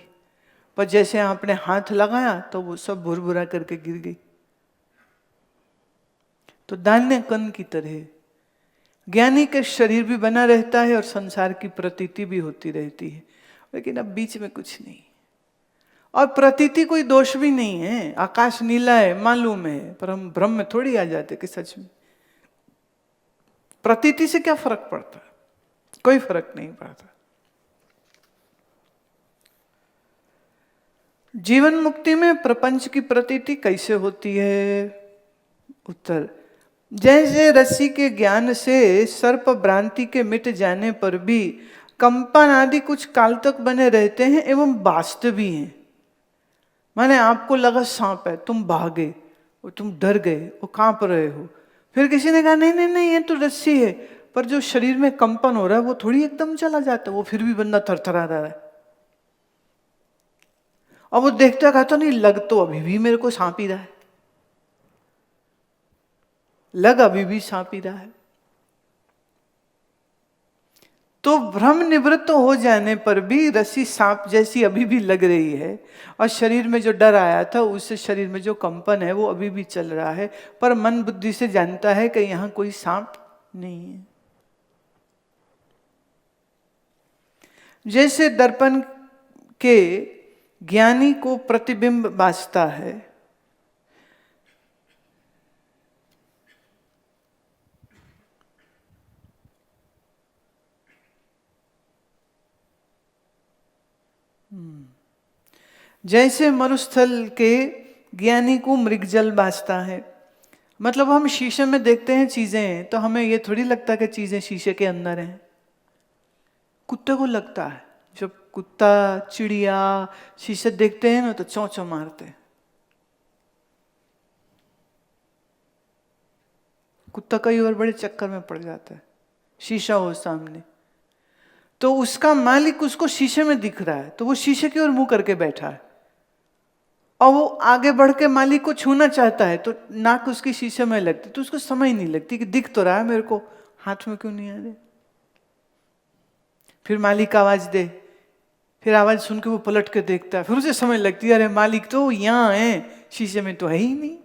पर जैसे आपने हाथ लगाया तो वो सब भुरभुरा करके गिर गई। तो धान्य कण की तरह ज्ञानी का शरीर भी बना रहता है और संसार की प्रतीति भी होती रहती है, लेकिन अब बीच में कुछ नहीं। और प्रतीति कोई दोष भी नहीं है, आकाश नीला है मालूम है, पर हम भ्रम में थोड़ी आ जाते कि सच में। प्रतीति से क्या फर्क पड़ता है? कोई फर्क नहीं पड़ता। जीवन मुक्ति में प्रपंच की प्रतीति कैसे होती है? उत्तर, जैसे रस्सी के ज्ञान से सर्प भ्रांति के मिट जाने पर भी कंपन आदि कुछ काल तक बने रहते हैं एवं वास्तवी हैं। माने आपको लगा सांप है, तुम भागे और तुम डर गए और कांप रहे हो, फिर किसी ने कहा नहीं नहीं नहीं ये तो रस्सी है, पर जो शरीर में कंपन हो रहा है वो थोड़ी एकदम चला जाता है, वो फिर भी बंदा थरथरा रहा है। और वो देखता कहता नहीं लग तो अभी भी मेरे को सांप ही रहा है, लग अभी भी सांप ही रहा है। तो भ्रम निवृत्त हो जाने पर भी रस्सी सांप जैसी अभी भी लग रही है, और शरीर में जो डर आया था उससे शरीर में जो कंपन है वो अभी भी चल रहा है, पर मन बुद्धि से जानता है कि यहां कोई सांप नहीं है। जैसे दर्पण के ज्ञानी को प्रतिबिंब भासता है, जैसे मरुस्थल के ज्ञानी को मृगजल भासता है। मतलब हम शीशे में देखते हैं चीजें तो हमें ये थोड़ी लगता कि चीजें शीशे के अंदर हैं। कुत्ते को लगता है, जब कुत्ता चिड़िया शीशे देखते हैं ना तो चौं चौं मारते हैं। कुत्ता कई बार बड़े चक्कर में पड़ जाता है, शीशा हो सामने तो उसका मालिक उसको शीशे में दिख रहा है तो वो शीशे की ओर मुंह करके बैठा है, और वो आगे बढ़ के मालिक को छूना चाहता है तो नाक उसकी शीशे में लगती, तो उसको समझ नहीं लगती कि दिख तो रहा है मेरे को, हाथ में क्यों नहीं आ रहे। फिर मालिक आवाज दे, फिर आवाज सुन के वो पलट के देखता है, फिर उसे समझ लगती है अरे मालिक तो यहां है, शीशे में तो है ही नहीं।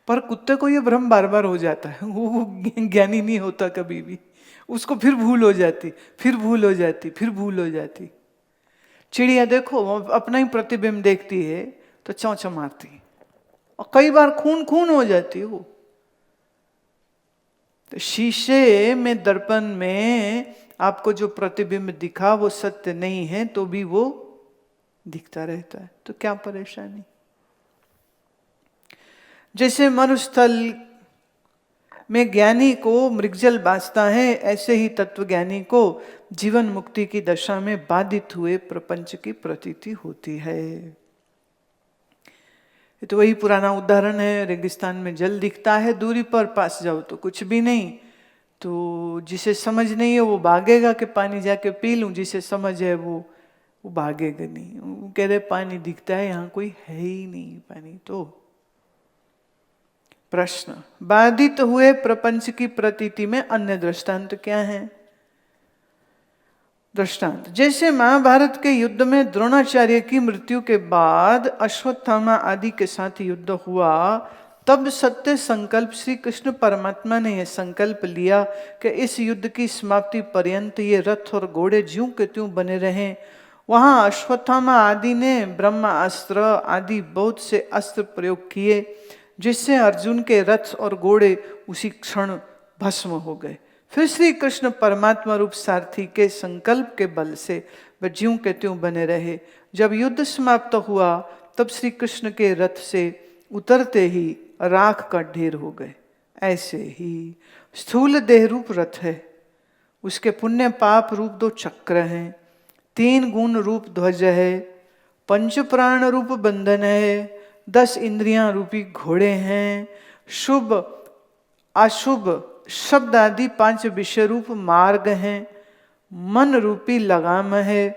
पर कुत्ते को ये भ्रम बार बार हो जाता है, वो ज्ञानी नहीं होता कभी भी, उसको फिर भूल हो जाती, फिर भूल हो जाती, फिर भूल हो जाती। चिड़िया देखो वो अपना ही प्रतिबिंब देखती है तो चौं चौं मारती है, और कई बार खून खून हो जाती है वो। तो शीशे में दर्पण में आपको जो प्रतिबिंब दिखा वो सत्य नहीं है तो भी वो दिखता रहता है, तो क्या परेशानी। जैसे मरुस्थल में ज्ञानी को मृगजल भासता है, ऐसे ही तत्वज्ञानी को जीवन मुक्ति की दशा में बाधित हुए प्रपंच की प्रतीति होती है। ये तो वही पुराना उदाहरण है, रेगिस्तान में जल दिखता है दूरी पर, पास जाओ तो कुछ भी नहीं। तो जिसे समझ नहीं है वो भागेगा कि पानी जाके पी लूं, जिसे समझ है वो भागेगा नहीं। वो कह रहे पानी दिखता है, यहाँ कोई है ही नहीं पानी। तो प्रश्न, बाधित हुए प्रपंच की प्रतीति में अन्य दृष्टांत क्या है। दृष्टांत, जैसे महाभारत के युद्ध में द्रोणाचार्य की मृत्यु के बाद अश्वत्थामा आदि के साथ युद्ध हुआ, तब सत्य संकल्प श्री कृष्ण परमात्मा ने यह संकल्प लिया कि इस युद्ध की समाप्ति पर्यंत ये रथ और घोड़े ज्यों के त्यों बने रहें। वहां अश्वत्थामा आदि ने ब्रह्मास्त्र आदि बहुत से अस्त्र प्रयोग किए, जिससे अर्जुन के रथ और घोड़े उसी क्षण भस्म हो गए। फिर श्री कृष्ण परमात्मा रूप सारथी के संकल्प के बल से वे ज्यों के त्यों बने रहे। जब युद्ध समाप्त हुआ तब श्री कृष्ण के रथ से उतरते ही राख का ढेर हो गए। ऐसे ही स्थूल देह रूप रथ है, उसके पुण्य पाप रूप 2 चक्र हैं, 3 गुण रूप ध्वज है, 5 प्राण रूप बंधन है, 10 इंद्रियां रूपी घोड़े हैं, शुभ अशुभ शब्द आदि 5 विषय रूप मार्ग हैं, मन रूपी लगाम है,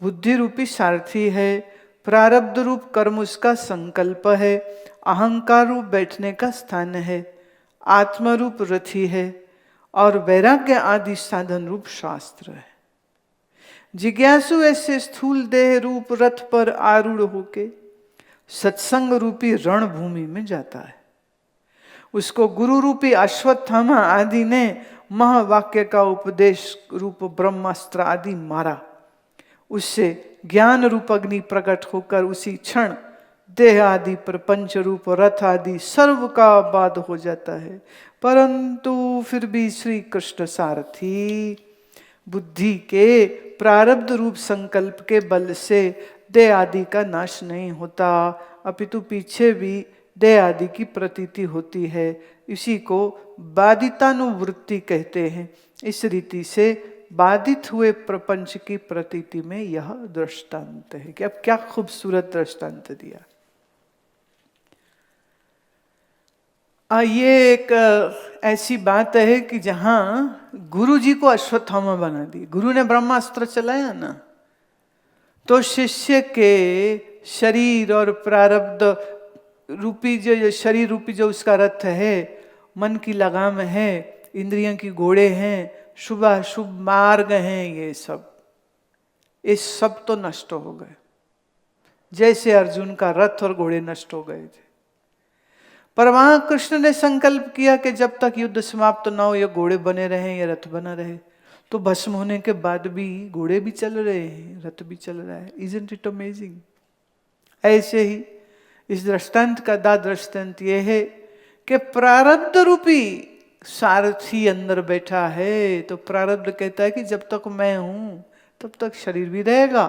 बुद्धि रूपी सारथी है, प्रारब्ध रूप कर्म उसका संकल्प है, अहंकार रूप बैठने का स्थान है, आत्मा रूप रथी है, और वैराग्य आदि साधन रूप शास्त्र है। जिज्ञासु ऐसे स्थूल देह रूप रथ पर आरूढ़ होके सत्संग रूपी रणभूमि में जाता है। उसको गुरु रूपी अश्वत्थामा आदि ने महावाक्य का उपदेश रूप ब्रह्मास्त्र आदि मारा, उससे ज्ञान रूप अग्नि प्रकट होकर उसी क्षण देह आदि प्रपंच रूप रथ आदि सर्व का बाध हो जाता है। परंतु फिर भी श्री कृष्ण सारथी बुद्धि के प्रारब्ध रूप संकल्प के बल से देह आदि का नाश नहीं होता, अपितु पीछे भी देह आदि की प्रतीति होती है। इसी को बाधितानुवृत्ति कहते हैं। इस रीति से बाधित हुए प्रपंच की प्रतीति में यह दृष्टांत है। कि अब क्या खूबसूरत दृष्टांत दिया। ये एक ऐसी बात है कि जहां गुरु जी को अश्वत्थामा बना दी। गुरु ने ब्रह्मास्त्र चलाया ना, तो शिष्य के शरीर और प्रारब्ध रूपी जो शरीर रूपी जो उसका रथ है, मन की लगाम है, इंद्रियों की घोड़े हैं, शुभ अशुभ मार्ग हैं, ये सब तो नष्ट हो गए, जैसे अर्जुन का रथ और घोड़े नष्ट हो गए थे। पर वहां कृष्ण ने संकल्प किया कि जब तक युद्ध समाप्त ना हो, ये घोड़े बने रहे, ये रथ बना रहे। तो भस्म होने के बाद भी घोड़े भी चल रहे हैं, रथ भी चल रहा है। Isn't it amazing? ऐसे ही इस दृष्टांत का दृष्टांत ये है कि प्रारब्ध रूपी सारथी अंदर बैठा है। तो प्रारब्ध कहता है कि जब तक मैं हूं तब तक शरीर भी रहेगा,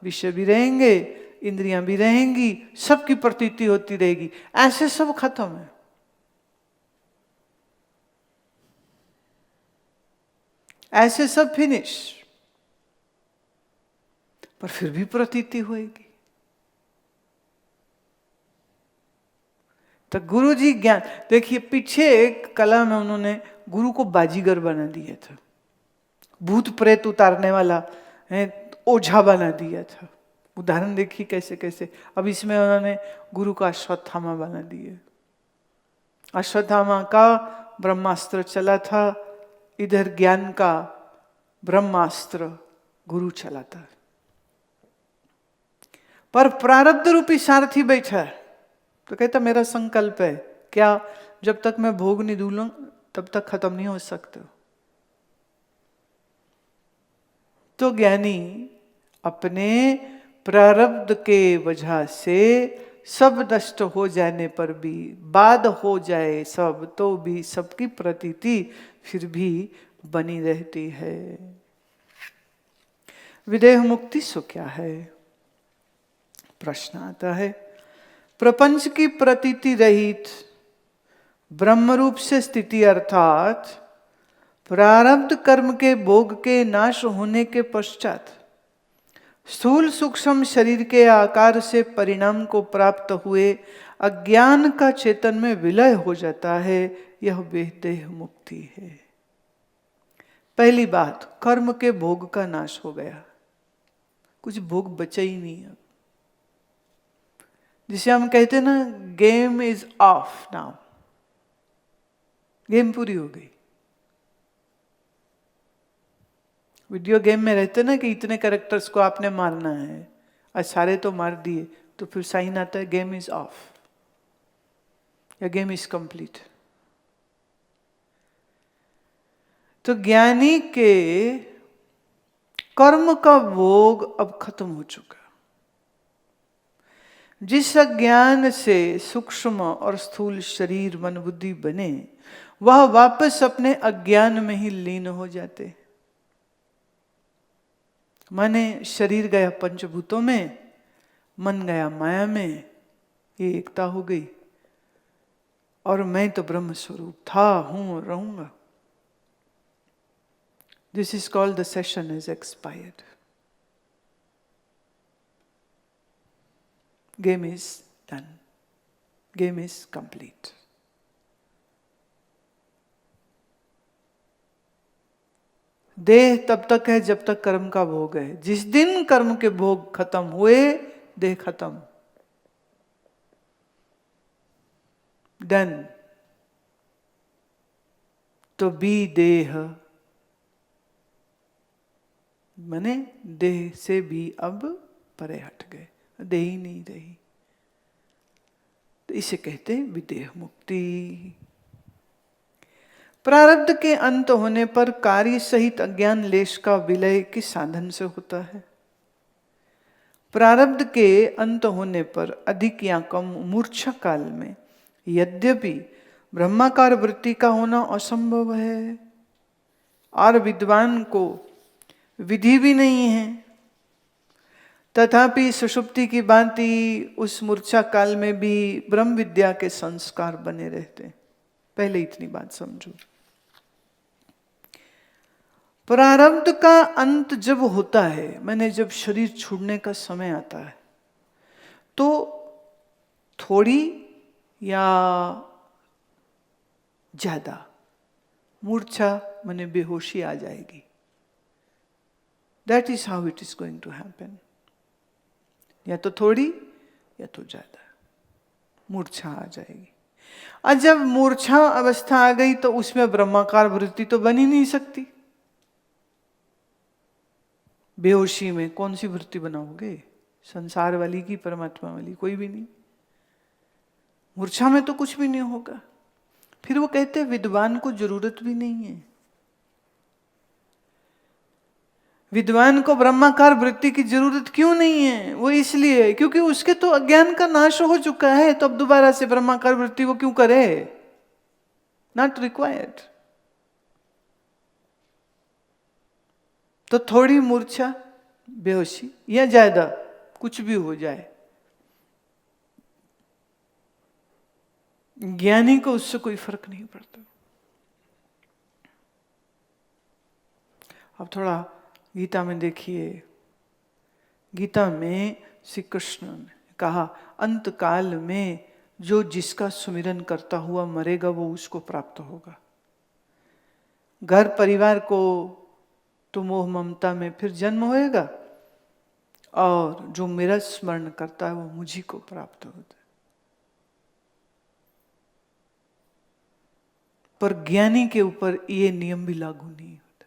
विषय भी रहेंगे, इंद्रियां भी रहेंगी, सबकी प्रतीति होती रहेगी। ऐसे सब खत्म है। ऐसे सब फिनिश। पर फिर भी प्रतीति होएगी। तो गुरु जी ज्ञान देखिए, पीछे एक कला में उन्होंने गुरु को बाजीगर बना दिया था, भूत प्रेत उतारने वाला है, ओझा बना दिया था। उदाहरण देखिए कैसे कैसे। अब इसमें उन्होंने गुरु का अश्वत्थामा बना दिया। अश्वत्थामा का ब्रह्मास्त्र चला था, इधर ज्ञान का ब्रह्मास्त्र गुरु चलाता है। पर प्रारब्ध रूपी सारथी बैठा है। तो कहता मेरा संकल्प है क्या, जब तक मैं भोग नहीं दूलूं तब तक खत्म नहीं हो सकते। तो ज्ञानी अपने प्रारब्ध के वजह से सब नष्ट हो जाने पर भी, बाद हो जाए सब तो भी सबकी प्रतीति फिर भी बनी रहती है। विदेह मुक्ति सो क्या है? प्रश्न आता है। प्रपंच की प्रतीति रहित ब्रह्मरूप से स्थिति, अर्थात प्रारब्ध कर्म के भोग के नाश होने के पश्चात स्थूल सूक्ष्म शरीर के आकार से परिणाम को प्राप्त हुए अज्ञान का चेतन में विलय हो जाता है। यह विदेह मुक्ति है। पहली बात, कर्म के भोग का नाश हो गया, कुछ भोग बचा ही नहीं है। जिसे हम कहते हैं ना, game is of now, game पूरी हो गई। वीडियो गेम में रहते ना कि इतने कैरेक्टर्स को आपने मारना है, और सारे तो मार दिए, तो फिर साइन आता है गेम इज ऑफ या गेम इज कंप्लीट। तो ज्ञानी के कर्म का भोग अब खत्म हो चुका। जिस अज्ञान से सूक्ष्म और स्थूल शरीर मन बुद्धि बने, वह वापस अपने अज्ञान में ही लीन हो जाते। माने शरीर गया पंचभूतों में, मन गया माया में, ये एकता हो गई। और मैं तो ब्रह्म स्वरूप था, हूं और रहूंगा। This is called the session is expired. Game is done. Game is complete. देह तब तक है जब तक कर्म का भोग है। जिस दिन कर्म के भोग खत्म हुए, देह खत्म, डन। तो बी देह, माने देह से भी अब परे हट गए, देह ही नहीं रही। तो इसे कहते हैं विदेह मुक्ति। प्रारब्ध के अंत होने पर कार्य सहित अज्ञान लेश का विलय किस साधन से होता है? प्रारब्ध के अंत होने पर अधिक या कम मूर्छा काल में यद्यपि ब्रह्माकार वृत्ति का होना असंभव है, और विद्वान को विधि भी नहीं है, तथापि सुषुप्ति की भांति उस मूर्छा काल में भी ब्रह्म विद्या के संस्कार बने रहते। पहले इतनी बात समझो। प्रारब्ध का अंत जब होता है, मैंने जब शरीर छोड़ने का समय आता है, तो थोड़ी या ज्यादा मूर्छा माने बेहोशी आ जाएगी. That is how it is going to happen. या तो थोड़ी या तो ज्यादा मूर्छा आ जाएगी. और जब मूर्छा अवस्था आ गई तो उसमें ब्रह्माकार वृत्ति तो बन ही नहीं सकती. बेहोशी में कौन सी वृत्ति बनाओगे? संसार वाली की परमात्मा वाली? कोई भी नहीं. मूर्छा में तो कुछ भी नहीं होगा. फिर वो कहते हैं विद्वान को जरूरत भी नहीं है. विद्वान को ब्रह्माकार वृत्ति की जरूरत क्यों नहीं है? वो इसलिए क्योंकि उसके तो अज्ञान का नाश हो चुका है, तो अब दोबारा से ब्रह्माकार वृत्ति वो क्यों करे? Not required. तो थोड़ी मूर्छा, बेहोशी या ज्यादा कुछ भी हो जाए, ज्ञानी को उससे कोई फर्क नहीं पड़ता. अब थोड़ा गीता में देखिए. गीता में श्री कृष्ण ने कहा अंत काल में जो जिसका सुमिरन करता हुआ मरेगा वो उसको प्राप्त होगा. घर परिवार को तो मोह ममता में फिर जन्म होएगा, और जो मेरा स्मरण करता है वो मुझी को प्राप्त होता है. पर ज्ञानी के ऊपर ये नियम भी लागू नहीं होता.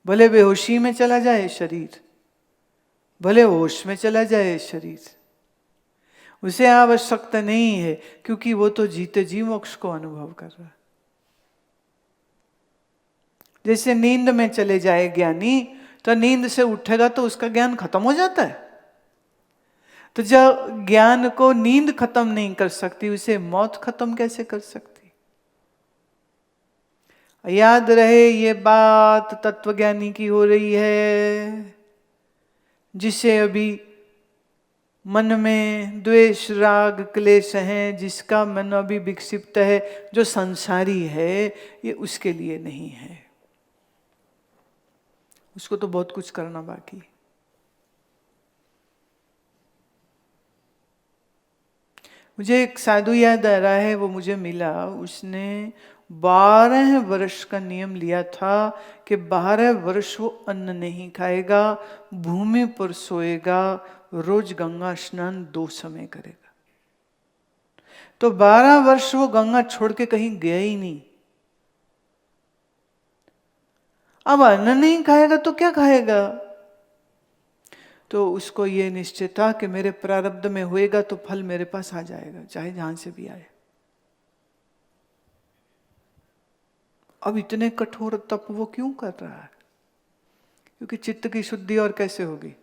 भले बेहोशी में चला जाए शरीर, भले होश में चला जाए शरीर, उसे आवश्यकता नहीं है, क्योंकि वो तो जीते जी मोक्ष को अनुभव कर रहा है. जैसे नींद में चले जाए ज्ञानी, तो नींद से उठेगा तो उसका ज्ञान खत्म हो जाता है. तो जब ज्ञान को नींद खत्म नहीं कर सकती, उसे मौत खत्म कैसे कर सकती? याद रहे ये बात तत्वज्ञानी की हो रही है, जिसे अभी मन में द्वेष राग क्लेश है, जिसका मन अभी विक्षिप्त है, जो संसारी है, ये उसके लिए नहीं है. उसको तो बहुत कुछ करना बाकी है. मुझे एक साधु याद आ रहा है, वो मुझे मिला. उसने 12 वर्ष का नियम लिया था कि 12 वर्ष वो अन्न नहीं खाएगा, भूमि पर सोएगा, रोज गंगा स्नान 2 समय करेगा. तो 12 वर्ष वो गंगा छोड़ के कहीं गया ही नहीं. अब अन्न नहीं खाएगा तो क्या खाएगा? तो उसको ये निश्चय था कि मेरे प्रारब्ध में होएगा तो फल मेरे पास आ जाएगा, चाहे जहां से भी आए. अब इतने कठोर तप वो क्यों कर रहा है? क्योंकि चित्त की शुद्धि और कैसे होगी?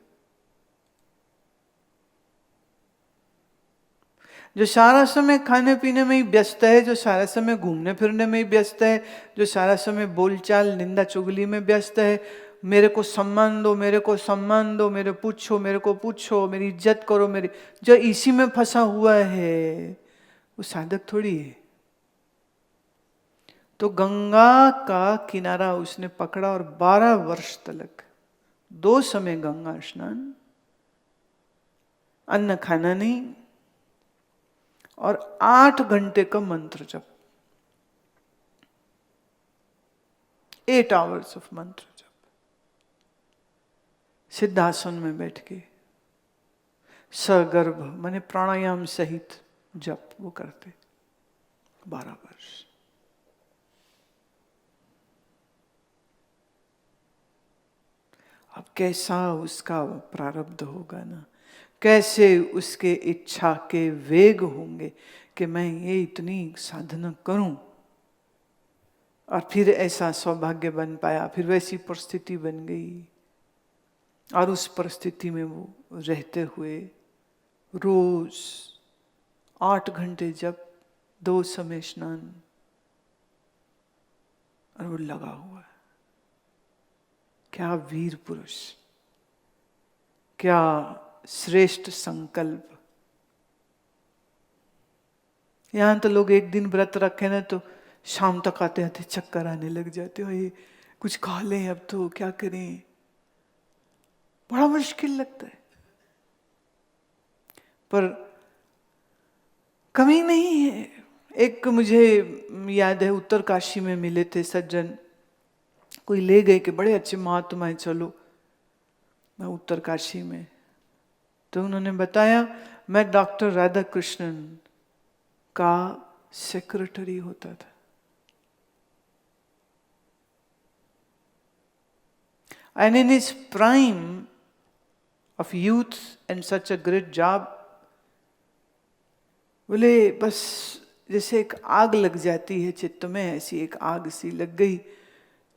जो सारा समय खाने पीने में ही व्यस्त है, जो सारा समय घूमने फिरने में ही व्यस्त है, जो सारा समय बोलचाल निंदा चुगली में व्यस्त है, मेरे को सम्मान दो, मेरे को सम्मान दो, मेरे को पूछो, मेरी इज्जत करो, मेरी, जो इसी में फंसा हुआ है वो साधक थोड़ी है. तो गंगा का किनारा उसने पकड़ा और 12 वर्ष तक 2 समय गंगा स्नान, अन्न खाना नहीं, और 8 घंटे का मंत्र जप, 8 hours ऑफ मंत्र जप, सिद्धासन में बैठ के सगर्भ माने प्राणायाम सहित जप वो करते 12 वर्ष. अब कैसा उसका प्रारब्ध होगा ना, कैसे उसके इच्छा के वेग होंगे कि मैं ये इतनी साधना करूं, और फिर ऐसा सौभाग्य बन पाया, फिर वैसी परिस्थिति बन गई, और उस परिस्थिति में वो रहते हुए रोज 8 घंटे जप, 2 समय स्नान, और वो लगा हुआ है. क्या वीर पुरुष, क्या श्रेष्ठ संकल्प. यहां तो लोग एक दिन व्रत रखे ना तो शाम तक आते आते चक्कर आने लग जाते हो, ये कुछ खा लें, अब तो क्या करें, बड़ा मुश्किल लगता है। पर कमी नहीं है। एक मुझे याद है, उत्तर काशी में मिले थे सज्जन, कोई ले गए कि बड़े अच्छे महात्मा है, चलो मैं उत्तर काशी में। तो उन्होंने बताया, मैं डॉक्टर राधा कृष्णन का सेक्रेटरी होता था। And in his prime of youth and such a great job, बोले बस जैसे एक आग लग जाती है चित्त में, ऐसी एक आग सी लग गई।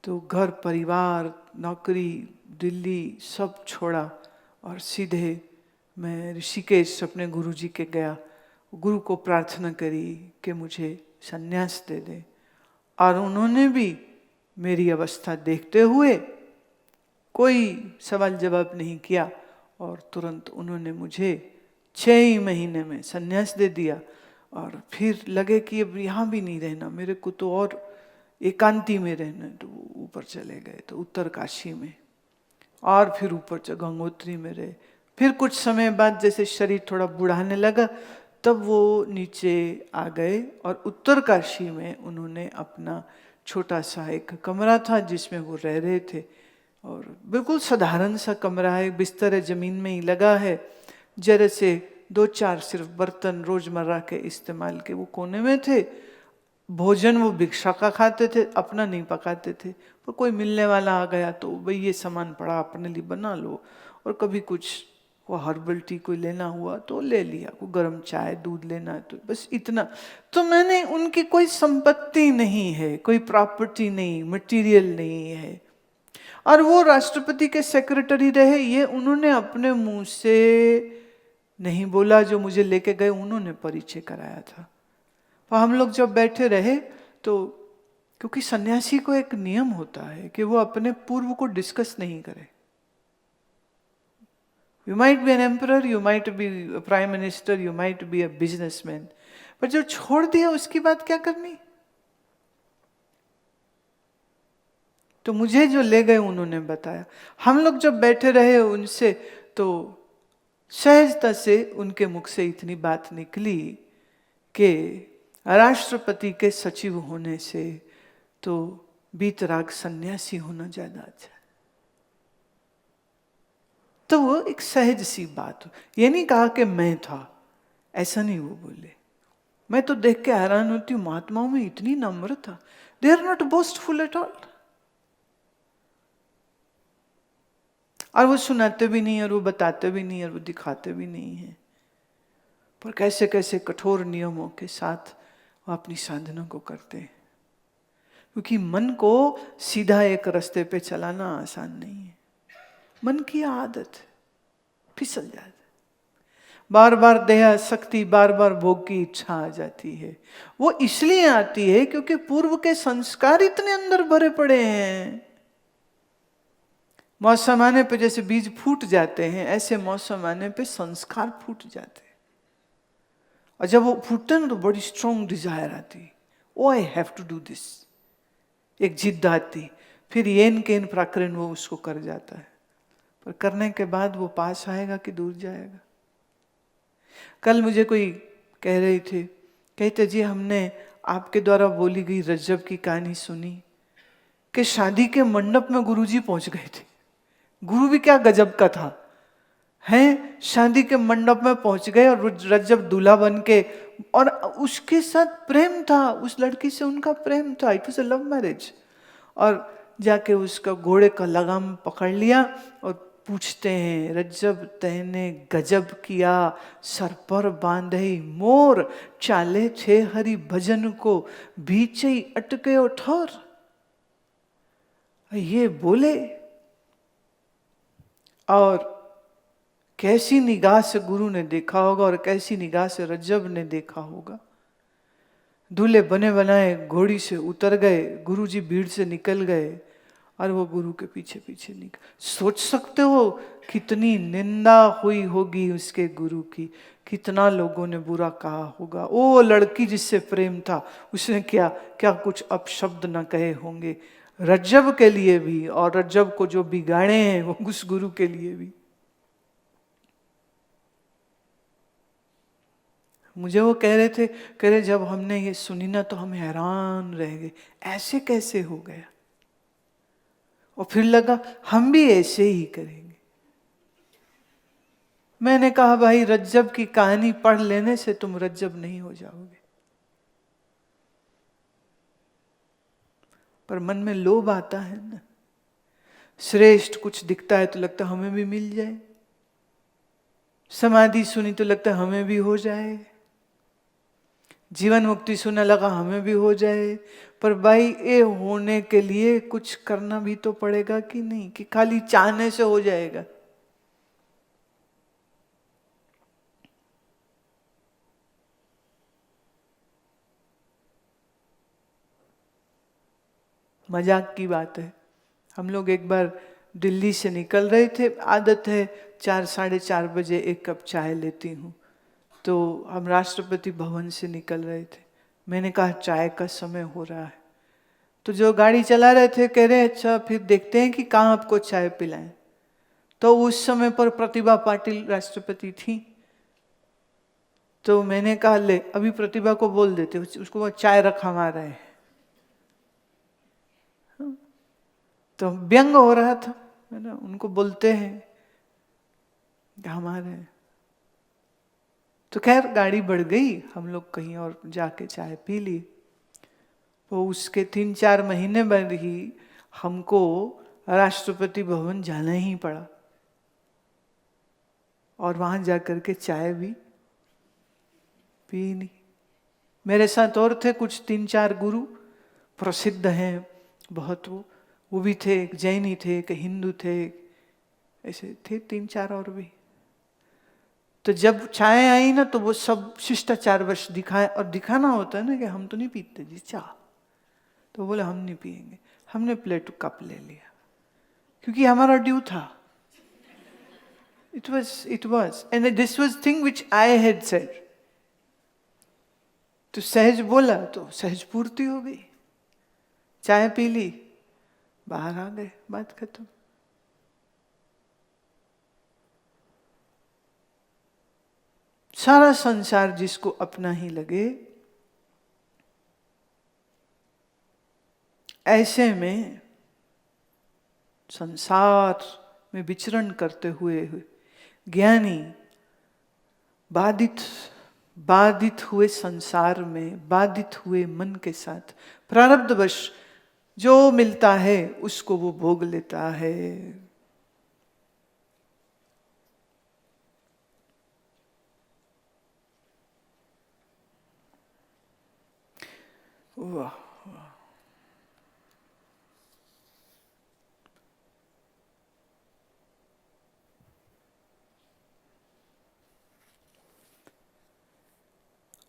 तो घर परिवार नौकरी दिल्ली सब छोड़ा और सीधे मैं ऋषिकेश अपने गुरु जी के गया। गुरु को प्रार्थना करी कि मुझे संन्यास दे दे, और उन्होंने भी मेरी अवस्था देखते हुए कोई सवाल जवाब नहीं किया, और तुरंत उन्होंने मुझे 6 ही महीने में संन्यास दे दिया। और फिर लगे कि अब यहाँ भी नहीं रहना, मेरे को तो और एकांती में रहना है, तो ऊपर चले गए, तो उत्तर काशी में, और फिर ऊपर गंगोत्री में रहे। फिर कुछ समय बाद जैसे शरीर थोड़ा बुढ़ाने लगा, तब वो नीचे आ गए, और उत्तर काशी में उन्होंने अपना छोटा सा एक कमरा था जिसमें वो रह रहे थे, और बिल्कुल साधारण सा कमरा है, बिस्तर है जमीन में ही लगा है, जरा से 2-4 सिर्फ बर्तन रोजमर्रा के इस्तेमाल के वो कोने में थे। भोजन वो भिक्षा का खाते थे, अपना नहीं पकाते थे, पर कोई मिलने वाला आ गया तो भाई ये सामान पड़ा अपने लिए बना लो, और कभी कुछ वो हर्बल टी कोई लेना हुआ तो ले लिया, कोई गर्म चाय दूध लेना है तो बस इतना। तो मैंने, उनकी कोई संपत्ति नहीं है, कोई प्रॉपर्टी नहीं, मटेरियल नहीं है, और वो राष्ट्रपति के सेक्रेटरी रहे, ये उन्होंने अपने मुंह से नहीं बोला, जो मुझे लेके गए उन्होंने परिचय कराया था। और हम लोग जब बैठे रहे तो, क्योंकि सन्यासी को एक नियम होता है कि वो अपने पूर्व को डिस्कस नहीं करे। You might be an emperor, you might be prime minister, you might be a businessman, पर जो छोड़ दिया उसकी बात क्या करनी। तो मुझे जो ले गए उन्होंने बताया। हम लोग जब बैठे रहे उनसे, तो सहजता से उनके मुख से इतनी बात निकली कि राष्ट्रपति के सचिव होने से तो बीतराग सन्यासी होना ज्यादा अच्छा है। तो वो एक सहज सी बात हो, ये नहीं कहा कि मैं था, ऐसा नहीं वो बोले। मैं तो देख के हैरान होती हूँ, महात्माओं में इतनी नम्रता, they are not boastful at all. और वो सुनाते भी नहीं, और वो बताते भी नहीं, और वो दिखाते भी नहीं है, पर कैसे कैसे कठोर नियमों के साथ वो अपनी साधना को करते हैं। क्योंकि मन को सीधा एक रास्ते पे चलाना आसान नहीं है, मन की आदत है, फिसल जाता है, बार बार देह शक्ति, बार बार भोग की इच्छा आ जाती है। वो इसलिए आती है क्योंकि पूर्व के संस्कार इतने अंदर भरे पड़े हैं। मौसम आने पे जैसे बीज फूट जाते हैं, ऐसे मौसम आने पे संस्कार फूट जाते हैं, और जब वो फूटते हैं तो बड़ी स्ट्रॉन्ग डिजायर आती, oh I have to do this, एक जिद आती, फिर येन केन प्राकृन वो उसको कर जाता है, पर करने के बाद वो पास आएगा कि दूर जाएगा। कल मुझे कोई कह रही थी, कहते जी हमने आपके द्वारा बोली गई रज्जब की कहानी सुनी कि शादी के मंडप में गुरुजी पहुंच गए थे। गुरु भी क्या गजब का था, हैं, शादी के मंडप में पहुंच गए और रज्जब दूल्हा बन के, और उसके साथ प्रेम था, उस लड़की से उनका प्रेम था, it was a love marriage. और जाके उसका घोड़े का लगाम पकड़ लिया और पूछते हैं, रज्जब तैने गजब किया, सर पर बांधे मोर, चाले थे हरि भजन को, बीच ही अटके ठोर। ये बोले, और कैसी निगाह से गुरु ने देखा होगा और कैसी निगाह से रज्जब ने देखा होगा। दूल्हे बने बनाए घोड़ी से उतर गए, गुरुजी भीड़ से निकल गए, और वो गुरु के पीछे पीछे निकल। सोच सकते हो कितनी निंदा हुई होगी उसके गुरु की, कितना लोगों ने बुरा कहा होगा। ओ लड़की जिससे प्रेम था, उसने क्या क्या कुछ अपशब्द न कहे होंगे। रज्जब के लिए भी, और रज्जब को जो बिगाड़े हैं वो उस गुरु के लिए भी। मुझे वो कह रहे जब हमने ये सुनी ना तो हम हैरान रह गए, ऐसे कैसे हो गया। और फिर लगा हम भी ऐसे ही करेंगे। मैंने कहा भाई रज्जब की कहानी पढ़ लेने से तुम रज्जब नहीं हो जाओगे, पर मन में लोभ आता है ना, श्रेष्ठ कुछ दिखता है तो लगता है हमें भी मिल जाए, समाधि सुनी तो लगता है हमें भी हो जाए, जीवन मुक्ति सुना लगा हमें भी हो जाए। पर भाई ये होने के लिए कुछ करना भी तो पड़ेगा कि नहीं, कि खाली चाहने से हो जाएगा। मजाक की बात है, हम लोग एक बार दिल्ली से निकल रहे थे, आदत है 4 साढ़े 4 बजे एक कप चाय लेती हूँ, तो हम राष्ट्रपति भवन से निकल रहे थे। मैंने कहा चाय का समय हो रहा है, तो जो गाड़ी चला रहे थे कह रहे अच्छा फिर देखते हैं कि कहाँ आपको चाय पिलाएं। तो उस समय पर प्रतिभा पाटिल राष्ट्रपति थी, तो मैंने कहा ले अभी प्रतिभा को बोल देते, उसको वो चाय रखवा रहे हैं। तो व्यंग हो रहा था, है ना, उनको बोलते हैं हमारे। तो खैर गाड़ी बढ़ गई, हम लोग कहीं और जाके चाय पी ली। तो उसके 3-4 महीने बाद ही हमको राष्ट्रपति भवन जाना ही पड़ा, और वहां जाकर के चाय भी पी नहीं। मेरे साथ और थे कुछ 3-4 गुरु प्रसिद्ध हैं बहुत, वो भी थे, एक जैनी थे, एक हिंदू थे, ऐसे थे 3-4 और भी। तो जब चाय आई ना तो वो सब शिष्टाचार वश दिखाए, और दिखाना होता है ना कि हम तो नहीं पीते जी चाय, तो बोले हम नहीं पिएंगे। हमने प्लेट कप ले लिया क्योंकि हमारा ड्यू था। It was and this was thing which I had said. तो सहज बोला तो सहज पूर्ति हो गई, चाय पी ली, बाहर आ गए, बात खत्म। सारा संसार जिसको अपना ही लगे, ऐसे में संसार में विचरण करते हुए ज्ञानी बाधित हुए संसार में, बाधित हुए मन के साथ प्रारब्धवश जो मिलता है उसको वो भोग लेता है। वाह,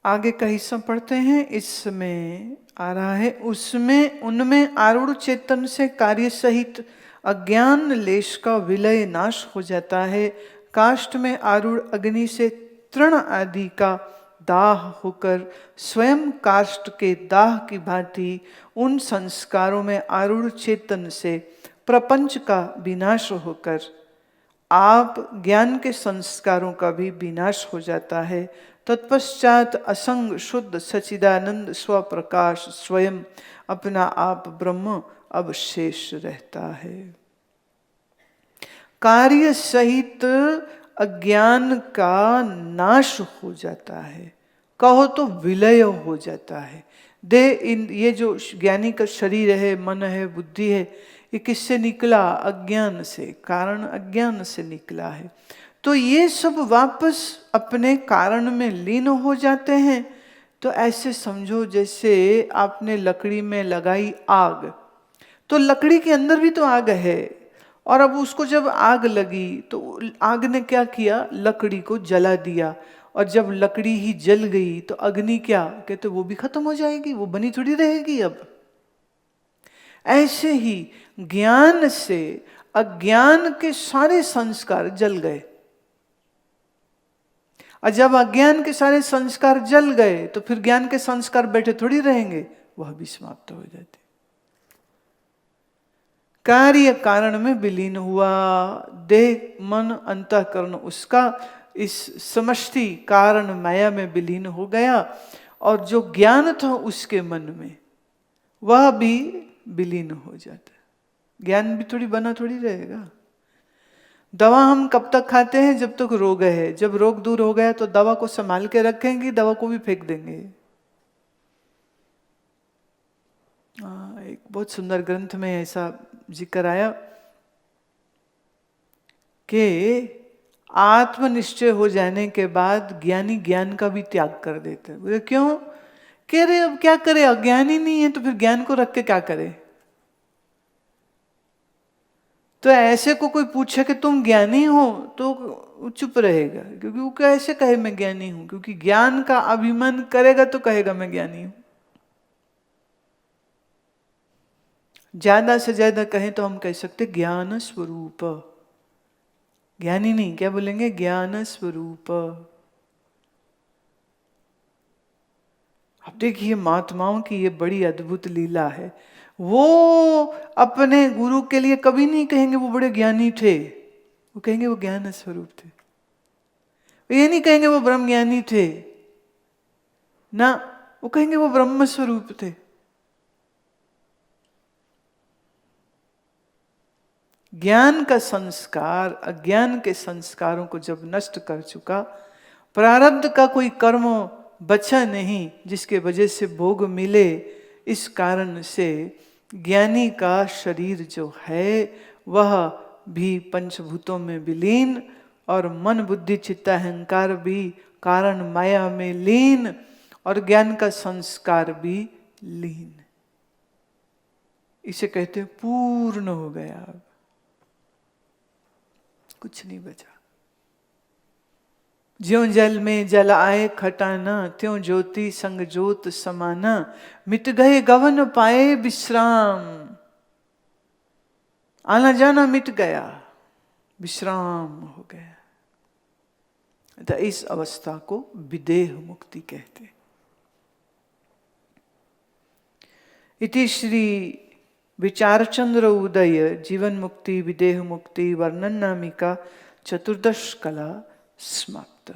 आगे का हिस्सा पढ़ते हैं। इसमें आ रहा है उसमें उनमें आरूढ़ चेतन से कार्य सहित अज्ञान लेश का विलय नाश हो जाता है। काष्ठ में आरूढ़ अग्नि से तृण आदि का दाह होकर स्वयं काष्ठ के दाह की भांति उन संस्कारों में आरूढ़ चेतन से प्रपंच का विनाश होकर आप ज्ञान के संस्कारों का भी विनाश हो जाता है। तत्पश्चात असंग शुद्ध सचिदानंद स्वप्रकाश स्वयं अपना आप ब्रह्म अवशेष रहता है। कार्य सहित अज्ञान का नाश हो जाता है, कहो तो विलय हो जाता है। ये जो ज्ञानी का शरीर है, मन है, बुद्धि है, ये किससे निकला? अज्ञान से, कारण अज्ञान से निकला है। तो ये सब वापस अपने कारण में लीन हो जाते हैं। तो ऐसे समझो जैसे आपने लकड़ी में लगाई आग, तो लकड़ी के अंदर भी तो आग है, और अब उसको जब आग लगी तो आग ने क्या किया? लकड़ी को जला दिया। और जब लकड़ी ही जल गई तो अग्नि क्या कहते, वो भी खत्म हो जाएगी, वो बनी थोड़ी रहेगी अब। ऐसे ही ज्ञान से अज्ञान के सारे संस्कार जल गए, और जब अज्ञान के सारे संस्कार जल गए तो फिर ज्ञान के संस्कार बैठे थोड़ी रहेंगे, वह भी समाप्त हो जाते। कार्य कारण में विलीन हुआ। देह मन अंतःकरण उसका इस समष्टि कारण माया में विलीन हो गया, और जो ज्ञान था उसके मन में वह भी विलीन हो जाता है। ज्ञान भी थोड़ी बना थोड़ी रहेगा। दवा हम कब तक खाते हैं? जब तक रोग है। जब रोग दूर हो गया तो दवा को संभाल के रखेंगे, दवा को भी फेंक देंगे। एक बहुत सुंदर ग्रंथ में ऐसा जिक्र आया कि आत्मनिश्चय हो जाने के बाद ज्ञानी ज्ञान का भी त्याग कर देते हैं। बोले क्यों? कह रहे अब क्या करे, अज्ञानी नहीं है तो फिर ज्ञान को रख के क्या करे। तो ऐसे को कोई पूछे कि तुम ज्ञानी हो तो वो चुप रहेगा, क्योंकि वो कैसे कहे मैं ज्ञानी हूं, क्योंकि ज्ञान का अभिमान करेगा तो कहेगा मैं ज्ञानी हूं। ज्यादा से ज्यादा कहें तो हम कह सकते ज्ञान स्वरूप, ज्ञानी नहीं, क्या बोलेंगे? ज्ञान स्वरूप। अब देखिए महात्माओं की ये बड़ी अद्भुत लीला है। वो अपने गुरु के लिए कभी नहीं कहेंगे वो बड़े ज्ञानी थे, वो कहेंगे वो ज्ञान स्वरूप थे। ये नहीं कहेंगे वो ब्रह्म ज्ञानी थे ना, वो कहेंगे वो ब्रह्म स्वरूप थे। ज्ञान का संस्कार अज्ञान के संस्कारों को जब नष्ट कर चुका, प्रारब्ध का कोई कर्म बचा नहीं जिसके वजह से भोग मिले, इस कारण से ज्ञानी का शरीर जो है वह भी पंचभूतों में विलीन, और मन बुद्धि चित्त अहंकार भी कारण माया में लीन, और ज्ञान का संस्कार भी लीन। इसे कहते हैं पूर्ण हो गया, अब कुछ नहीं बचा। ज्यों जल में जल आए खटाना, त्यों ज्योति संग ज्योत समाना, मिट गए गवन पाए विश्राम। आना जाना मिट गया, विश्राम हो गया। तो इस अवस्था को विदेह मुक्ति कहते। इति श्री विचारचंद्र उदय जीवन मुक्ति विदेह मुक्ति वर्णन नामिका चतुर्दश कला समाप्त।